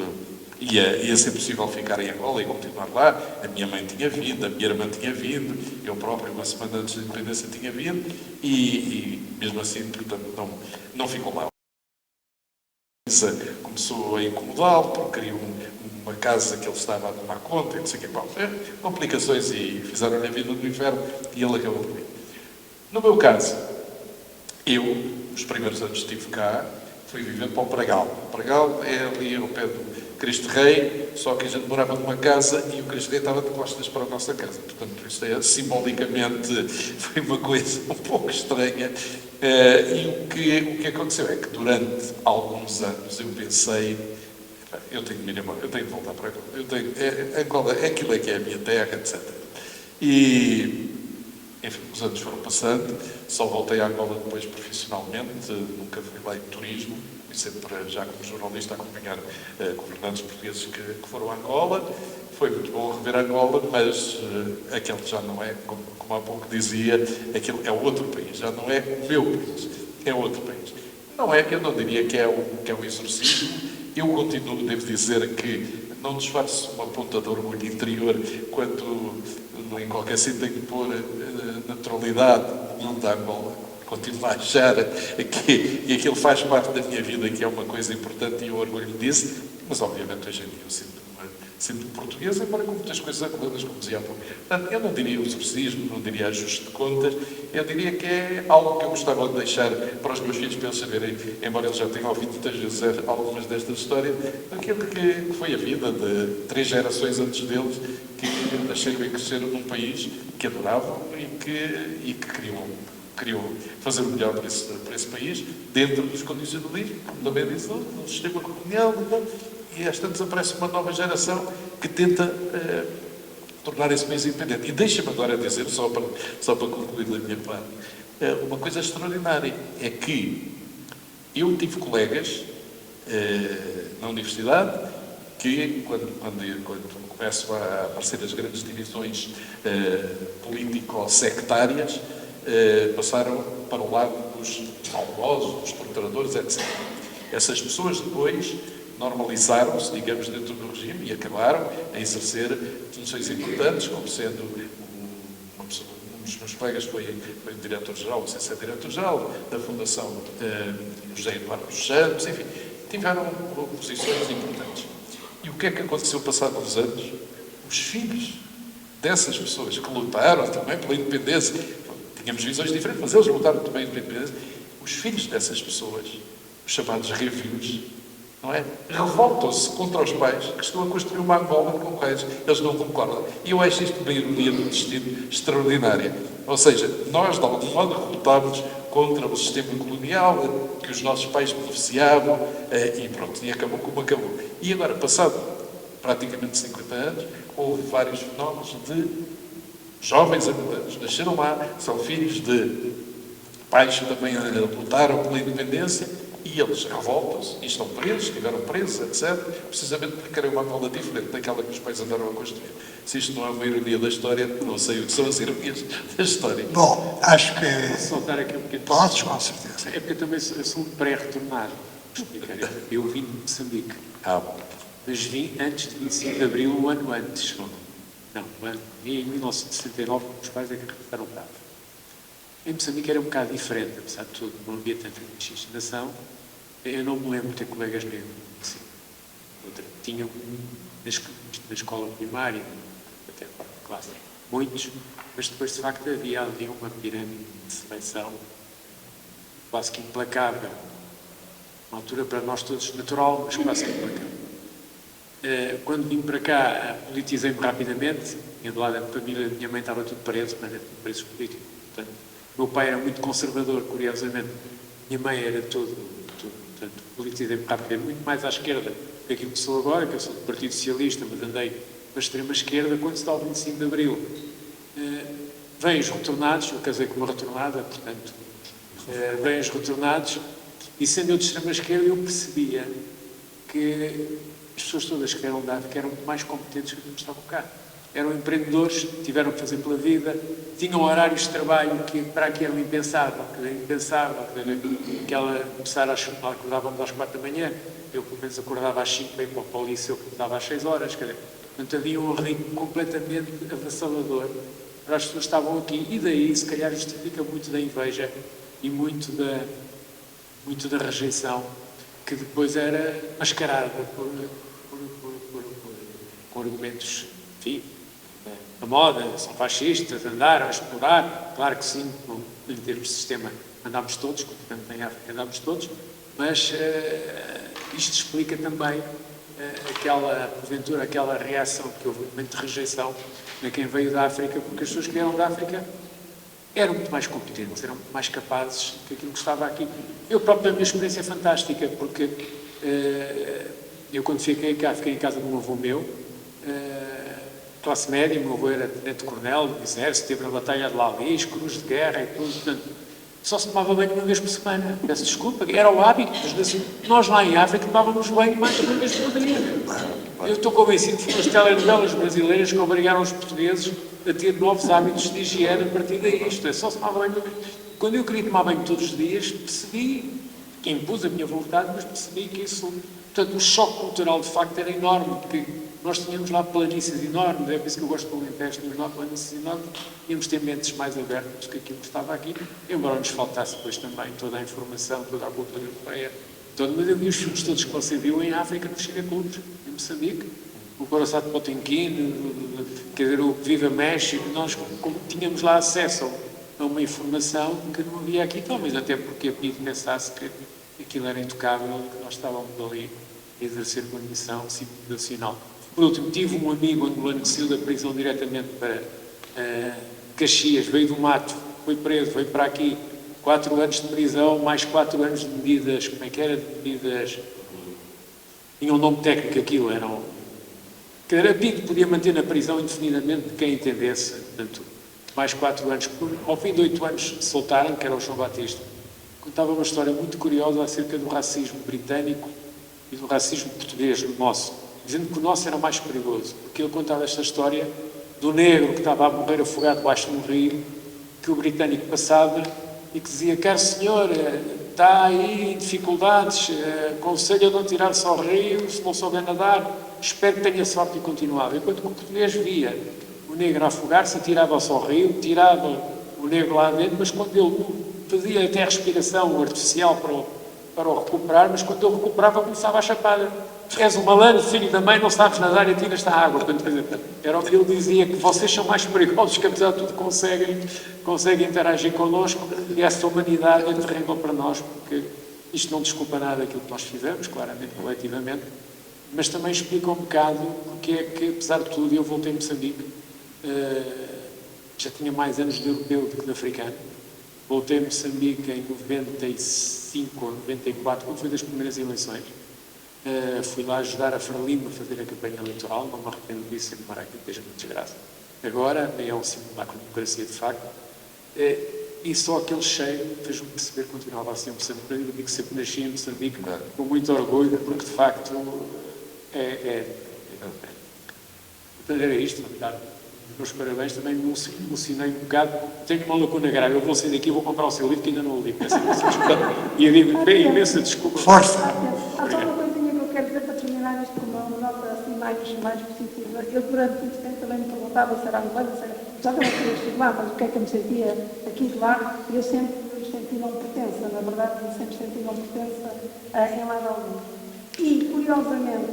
ia ser possível ficar em Angola e continuar lá. A minha mãe tinha vindo, a minha irmã tinha vindo, eu próprio, uma semana antes da independência, tinha vindo e mesmo assim, portanto, não ficou lá. Começou a incomodá-lo porque queria uma casa que ele estava a tomar conta e não sei o que, complicações e fizeram-lhe a vida do inferno e ele acabou por ir. No meu caso, eu, os primeiros anos que estive cá, fui viver para o Pragal. O Pragal é ali ao pé do Cristo Rei, só que a gente morava numa casa e o Cristo Rei estava de costas para a nossa casa. Portanto, isto é, simbolicamente, foi uma coisa um pouco estranha. E o que aconteceu é que durante alguns anos eu pensei, eu tenho de me ir embora, eu tenho de voltar para Angola. Aquilo é que é a minha terra, etc. E, enfim, os anos foram passando, só voltei a Angola depois profissionalmente, nunca fui lá em turismo, e sempre já como jornalista a acompanhar governantes portugueses que foram a Angola. Foi muito bom rever Angola, mas aquele já não é, como há pouco dizia, aquele é outro país, já não é o meu país, é outro país. Não é, eu não diria que é um exorcismo, eu continuo, devo dizer que não disfarço uma ponta de orgulho interior quando em qualquer sítio tenho que pôr naturalidade no mundo da Angola. Continuo a achar que aquilo faz parte da minha vida, que é uma coisa importante e eu orgulho disso, mas obviamente hoje em dia eu sinto-me português, embora com muitas coisas angolanas, como dizia há pouco. Portanto, eu não diria exorcismo, não diria ajuste de contas, eu diria que é algo que eu gostava de deixar para os meus filhos, para eles saberem, embora eles já tenham ouvido muitas vezes algumas destas histórias, daquilo que foi a vida de 3 gerações antes deles, que nasceram e cresceram num país que adoravam e que queriam fazer o melhor para esse país, dentro dos condicionalismos, como também disse, do sistema colonial, e às tantas aparece uma nova geração que tenta tornar esse país independente. E deixa-me agora dizer, só para concluir da minha parte, uma coisa extraordinária, é que eu tive colegas na universidade que, quando começam a aparecer as grandes divisões político-sectárias, passaram para o lado dos maldosos, dos torturadores, etc. Essas pessoas depois normalizaram-se, digamos, dentro do regime e acabaram a exercer funções importantes, como sendo um dos meus colegas foi o diretor-geral, não sei se é diretor-geral, da Fundação José Eduardo dos Santos, enfim, tiveram posições importantes. E o que é que aconteceu passados uns anos? Os filhos dessas pessoas que lutaram também pela independência, tínhamos visões diferentes, mas eles lutaram também pela independência, os filhos dessas pessoas, os chamados reviews, não é? Revoltam-se contra os pais que estão a construir uma Angola com quais eles não concordam. E eu acho isto uma ironia do destino extraordinária. Ou seja, nós, de algum modo, revoltámos contra o sistema colonial, que os nossos pais beneficiavam, e pronto, e acabou como acabou. E agora, passado praticamente 50 anos, houve vários fenómenos de jovens angolanos. Nasceram lá, são filhos de pais que também lutaram pela independência, e eles revoltam-se e estão presos, estiveram presos, etc., precisamente porque querem uma Angola diferente daquela que os pais andaram a construir. Se isto não é uma ironia da história, não sei o que são as ironias da história. Bom, acho que... Posso soltar aqui um pequeno... Podes, com certeza. É porque eu também sou um pré-retornado. Eu vim de Moçambique. Mas vim antes de 25 de Abril, um ano antes. Não, vim em 1969, os pais é que regressaram cá. Em Moçambique era um bocado diferente, apesar de tudo, não havia tanta miscigenação. Eu não me lembro de ter colegas negros. Assim. Tinha na escola primária, até a quarta classe, muitos, mas depois de facto havia ali uma pirâmide de seleção quase que implacável. Uma altura para nós todos natural, mas quase que implacável. Quando vim para cá, politizei-me rapidamente. Tinha do lado da família da minha mãe, estava tudo preso, mas era tudo presos políticos. Portanto, meu pai era muito conservador, curiosamente. Minha mãe era portanto, politizei-me rapidamente, muito mais à esquerda do que aquilo que sou agora, que eu sou do Partido Socialista, mas andei para a extrema-esquerda. Quando se dá o 25 de Abril, vêm os retornados, eu casei com uma retornada, portanto, vêm os retornados, e sendo eu de extrema-esquerda, eu percebia que as pessoas todas que eram da África eram muito mais competentes que aquilo que estavam cá. Eram empreendedores, tiveram que fazer pela vida, tinham horários de trabalho que para aqui eram impensável, começar acordávamos às 4 da manhã, eu pelo menos acordava às 5, bem para o liceu que acordava às 6 horas, portanto havia um ritmo completamente avassalador para as pessoas que estavam aqui, e daí se calhar justifica muito da inveja e muito da rejeição, que depois era mascarada com argumentos, enfim, a moda, são fascistas, andaram a explorar, claro que sim, em termos de sistema andámos todos, portanto em África andámos todos, mas isto explica também aquela reação que houve, um momento de rejeição a quem veio da África, porque as pessoas que vieram da África eram muito mais competentes, eram muito mais capazes do que aquilo que estava aqui. Eu próprio, a minha experiência é fantástica, porque eu quando fiquei cá, fiquei em casa de um avô meu, classe média, o meu avô era tenente-coronel do exército, esteve na Batalha de Lalis, cruz de guerra e tudo, portanto, só se tomava banho uma vez por semana. Peço desculpa, era o hábito, nós lá em África tomávamos banho mais de uma vez por dia. Eu estou convencido que foram as telenovelas brasileiras que obrigaram os portugueses a ter novos hábitos de higiene a partir daí. Isto é, só se tomava banho uma vez. Quando eu queria tomar banho todos os dias, percebi, que impus a minha vontade, mas percebi que isso, portanto, o choque cultural de facto era enorme, porque nós tínhamos lá planícies enormes, é por isso que eu gosto do Alentejo, tínhamos lá planícies enormes, tínhamos ter mentes mais abertas que aquilo que estava aqui, embora nos faltasse depois também toda a informação, toda a cultura europeia, mas eu vi os filmes todos que você viu em África, nos cineclubes, em Moçambique, o Coração de Potemkin, quer dizer, o Viva México, nós tínhamos lá acesso a uma informação que não havia aqui, talvez até porque a PIDE pensasse que aquilo era intocável e que nós estávamos ali a exercer uma missão civilizacional. Por último, tive um amigo angolano que saiu da prisão diretamente para Caxias, veio do mato, foi preso, veio para aqui, 4 anos de prisão, mais 4 anos de medidas, como é que era? De medidas, tinha um nome técnico aquilo, eram... A PIDE podia manter na prisão indefinidamente quem entendesse, portanto, mais 4 anos. Ao fim de 8 anos soltaram, que era o João Batista. Contava uma história muito curiosa acerca do racismo britânico e do racismo português, o nosso, dizendo que o nosso era mais perigoso, porque ele contava esta história do negro que estava a morrer afogado debaixo de um rio, que o britânico passava e que dizia: caro senhor, está aí em dificuldades, aconselho a não tirar-se ao rio, se não souber nadar, espero que tenha sorte e continuava. Enquanto que o português via o negro a afogar-se, atirava-se ao rio, tirava o negro lá dentro, mas quando ele fazia até a respiração artificial para o recuperar, mas quando ele recuperava começava a chapada. És um malandro, filho da mãe, não sabes nadar e tiras-te à água. Portanto, era o que ele dizia, que vocês são mais perigosos, que apesar de tudo conseguem interagir connosco, e essa humanidade é terrível para nós, porque isto não desculpa nada aquilo que nós fizemos, claramente, coletivamente, mas também explica um bocado porque é que, apesar de tudo, eu voltei a Moçambique, já tinha mais anos de europeu do que de africano. Voltei a Moçambique em 95 ou 94, quando foi das primeiras eleições. Fui lá ajudar a Frelimo a fazer a campanha eleitoral, não me arrependo disso, embora aquilo esteja muito desgraça. Agora, é um simulacro de democracia de facto. E só aquele cheiro fez-me perceber que continuava a ser Moçambique. Eu digo que sempre nasci em Moçambique com muito orgulho, porque de facto era isto, dar os meus parabéns, também me emocionei um bocado. Tenho uma lacuna grave, eu vou sair daqui e vou comprar o seu livro que ainda não o li, peço imensa desculpa. E eu digo imensa desculpa. Força! Há só uma coisinha que eu quero dizer para terminar isto com uma nota assim mais positiva. Eu durante muito tempo também me perguntava se era angolana, se era... Já também queria estudar, mas o que é que eu me sentia aqui de lá, e eu sempre senti não pertença, na verdade, eu sempre senti não pertença em lado algum. E, curiosamente,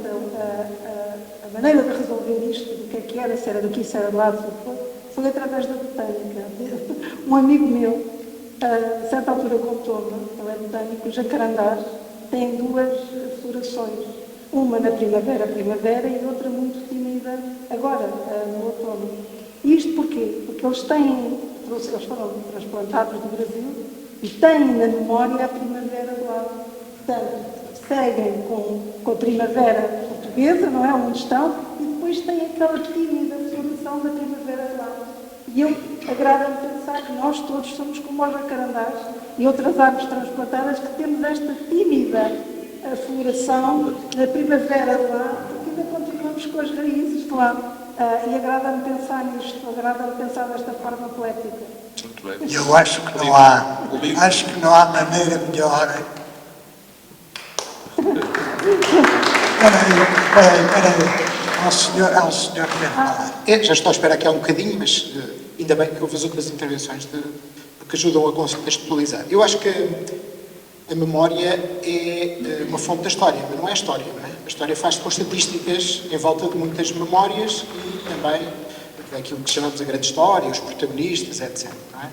a maneira de resolver isto, do que era, se era daqui, se era de lá, foi através da botânica. Um amigo meu, a certa altura contou-me, ele é botânico, os jacarandás têm duas florações. Uma na primavera e outra muito tímida agora, no outono. E isto porquê? Porque eles foram transplantados do Brasil e têm na memória a primavera de lá. Portanto, seguem com a primavera portuguesa, não é? Onde estão, e depois têm aquela tímida floração da primavera de lá. E eu agrada-me pensar que nós todos somos como os jacarandás e outras árvores transplantadas que temos esta tímida floração da primavera de lá, porque ainda continuamos com as raízes de lá. E agrada-me pensar nisto, agrada-me pensar desta forma poética. Muito bem. E eu acho que não há maneira melhor. Espera aí. Há um senhor que quer falar. Já estou a esperar aqui há um bocadinho, mas ainda bem que houve as outras intervenções, porque ajudam a contextualizar. Eu acho que a memória é uma fonte da história, mas não é a história, não é? A história faz-se com estatísticas em volta de muitas memórias e também aquilo que chamamos a grande história, os protagonistas, etc. Não é?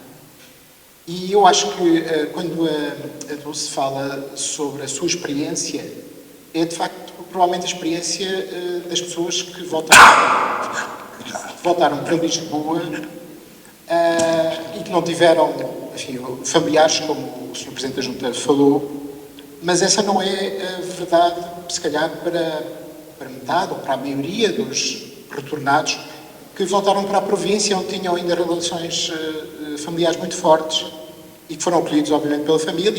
E eu acho que quando a Dulce fala sobre a sua experiência, é de facto provavelmente a experiência das pessoas que voltaram para Lisboa e que não tiveram, enfim, familiares, como o Sr. Presidente da Junta falou, mas essa não é a verdade, se calhar, para metade ou para a maioria dos retornados que voltaram para a província, onde tinham ainda relações familiares muito fortes e que foram acolhidos, obviamente, pela família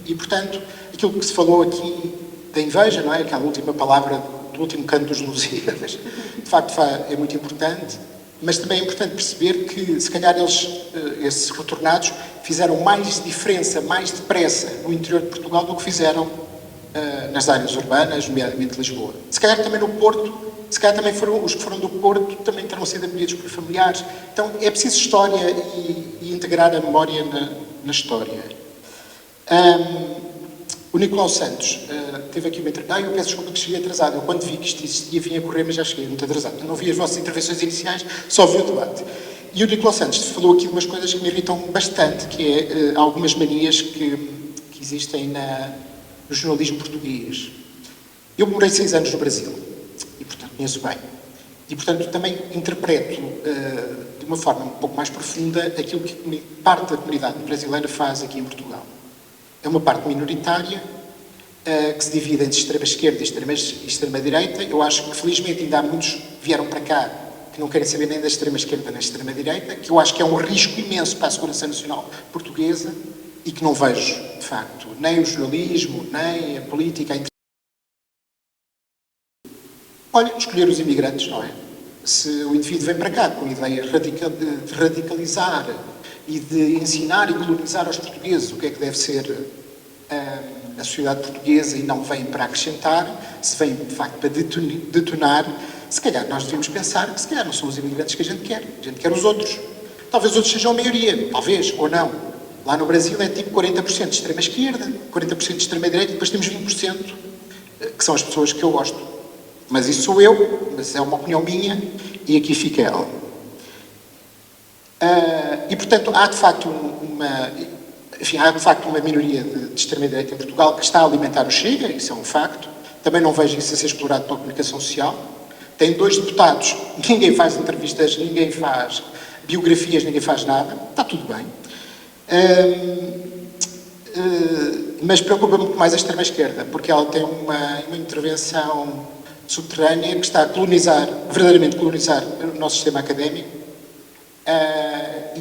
e, portanto, aquilo que se falou aqui da inveja, não é? Aquela última palavra do último canto dos Lusíadas, de facto é muito importante, mas também é importante perceber que, se calhar, esses retornados fizeram mais diferença, mais depressa no interior de Portugal do que fizeram nas áreas urbanas, nomeadamente Lisboa. Se calhar também no Porto, se calhar também os que foram do Porto também terão sido acolhidos por familiares. Então é preciso história e integrar a memória na história. O Nicolau Santos teve aqui uma entrevista. Eu peço desculpa que cheguei atrasado. Eu, quando vi que isto existia, vim a correr, mas já cheguei muito atrasado. Eu não vi as vossas intervenções iniciais, só vi o debate. E o Nicolau Santos falou aqui de umas coisas que me irritam bastante, que é algumas manias que existem no jornalismo português. Eu morei 6 anos no Brasil e, portanto, conheço bem. E, portanto, também interpreto de uma forma um pouco mais profunda aquilo que parte da comunidade brasileira faz aqui em Portugal. É uma parte minoritária que se divide entre extrema-esquerda e extrema-direita. Eu acho que, felizmente, ainda há muitos que vieram para cá que não querem saber nem da extrema-esquerda nem da extrema-direita, que eu acho que é um risco imenso para a segurança nacional portuguesa e que não vejo, de facto, nem o jornalismo, nem a política. Olha, escolher os imigrantes, não é? Se o indivíduo vem para cá com a ideia de radicalizar e de ensinar e colonizar aos portugueses o que é que deve ser a sociedade portuguesa e não vem para acrescentar, se vem, de facto, para detonar, se calhar nós devemos pensar que se calhar não são os imigrantes que a gente quer os outros. Talvez os outros sejam a maioria, talvez, ou não. Lá no Brasil é tipo 40% de extrema-esquerda, 40% de extrema-direita, e depois temos 20%, que são as pessoas que eu gosto. Mas isso sou eu, mas é uma opinião minha, e aqui fica ela. E, portanto, há de facto uma minoria de extrema-direita em Portugal que está a alimentar o Chega, isso é um facto. Também não vejo isso a ser explorado pela comunicação social. Tem 2 deputados, ninguém faz entrevistas, ninguém faz biografias, ninguém faz nada. Está tudo bem. Mas preocupa-me muito mais a extrema-esquerda, porque ela tem uma intervenção subterrânea que está a verdadeiramente colonizar o nosso sistema académico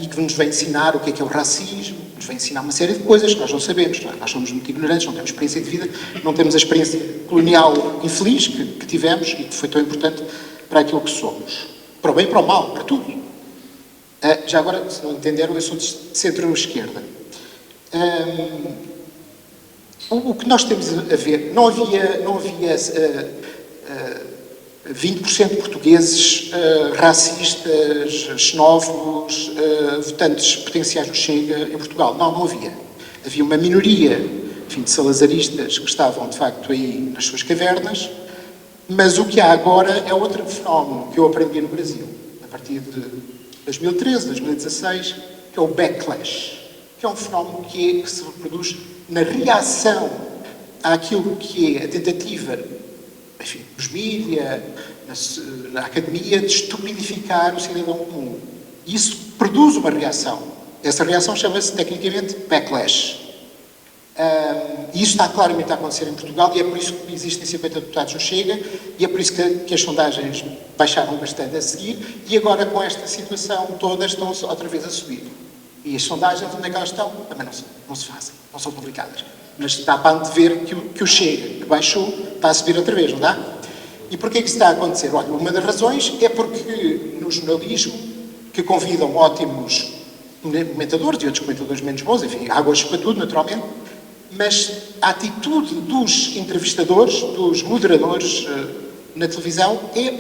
e que nos vem ensinar o que é o racismo, nos vem ensinar uma série de coisas que nós não sabemos. Não é? Nós somos muito ignorantes, não temos experiência de vida, não temos a experiência colonial infeliz que tivemos e que foi tão importante para aquilo que somos. Para o bem e para o mal, para tudo. Já agora, se não entenderam, eu sou de centro-esquerda. O que nós temos a ver, não havia 20% de portugueses racistas, xenófobos, votantes potenciais do Chega em Portugal. Não havia. Havia uma minoria enfim, de salazaristas que estavam, de facto, aí nas suas cavernas, mas o que há agora é outro fenómeno que eu aprendi no Brasil, a partir de 2013, 2016, que é o backlash, que é um fenómeno que se reproduz na reação àquilo que é a tentativa, enfim, dos mídias, na academia, de estupidificar o cidadão comum. E isso produz uma reação. Essa reação chama-se, tecnicamente, backlash. E isso está claramente a acontecer em Portugal e é por isso que existem 50 deputados no Chega e é por isso que as sondagens baixaram bastante a seguir e agora com esta situação todas estão outra vez a subir. E as sondagens, onde é que elas estão? Também não se fazem, não são publicadas. Mas dá para antever que o Chega, que baixou, está a subir outra vez, não dá? E porquê que isso está a acontecer? Olha, uma das razões é porque no jornalismo, que convidam ótimos comentadores e outros comentadores menos bons, enfim, há gostos para tudo, naturalmente, mas a atitude dos entrevistadores, dos moderadores na televisão é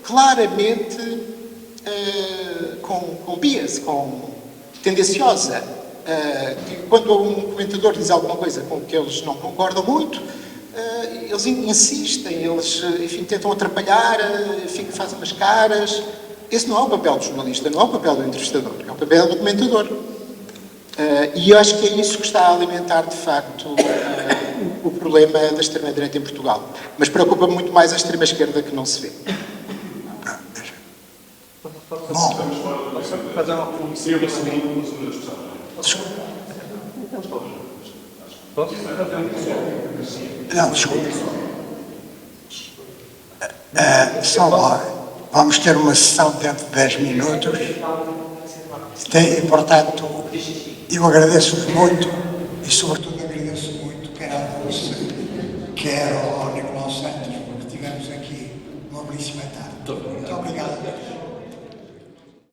claramente com bias, tendenciosa. Quando um comentador diz alguma coisa com que eles não concordam muito, eles insistem, eles, enfim, tentam atrapalhar, enfim, fazem umas caras. Esse não é o papel do jornalista, não é o papel do entrevistador, é o papel do comentador. E eu acho que é isso que está a alimentar, de facto, o problema da extrema-direita em Portugal. Mas preocupa muito mais a extrema-esquerda, que não se vê. Não, desculpe. Só vamos ter uma sessão dentro de 10 minutos. E, portanto, eu agradeço-vos muito e, sobretudo, agradeço muito quer à Dulce, quer ao Nicolau Santos, porque tivemos aqui uma belíssima tarde. Muito obrigado.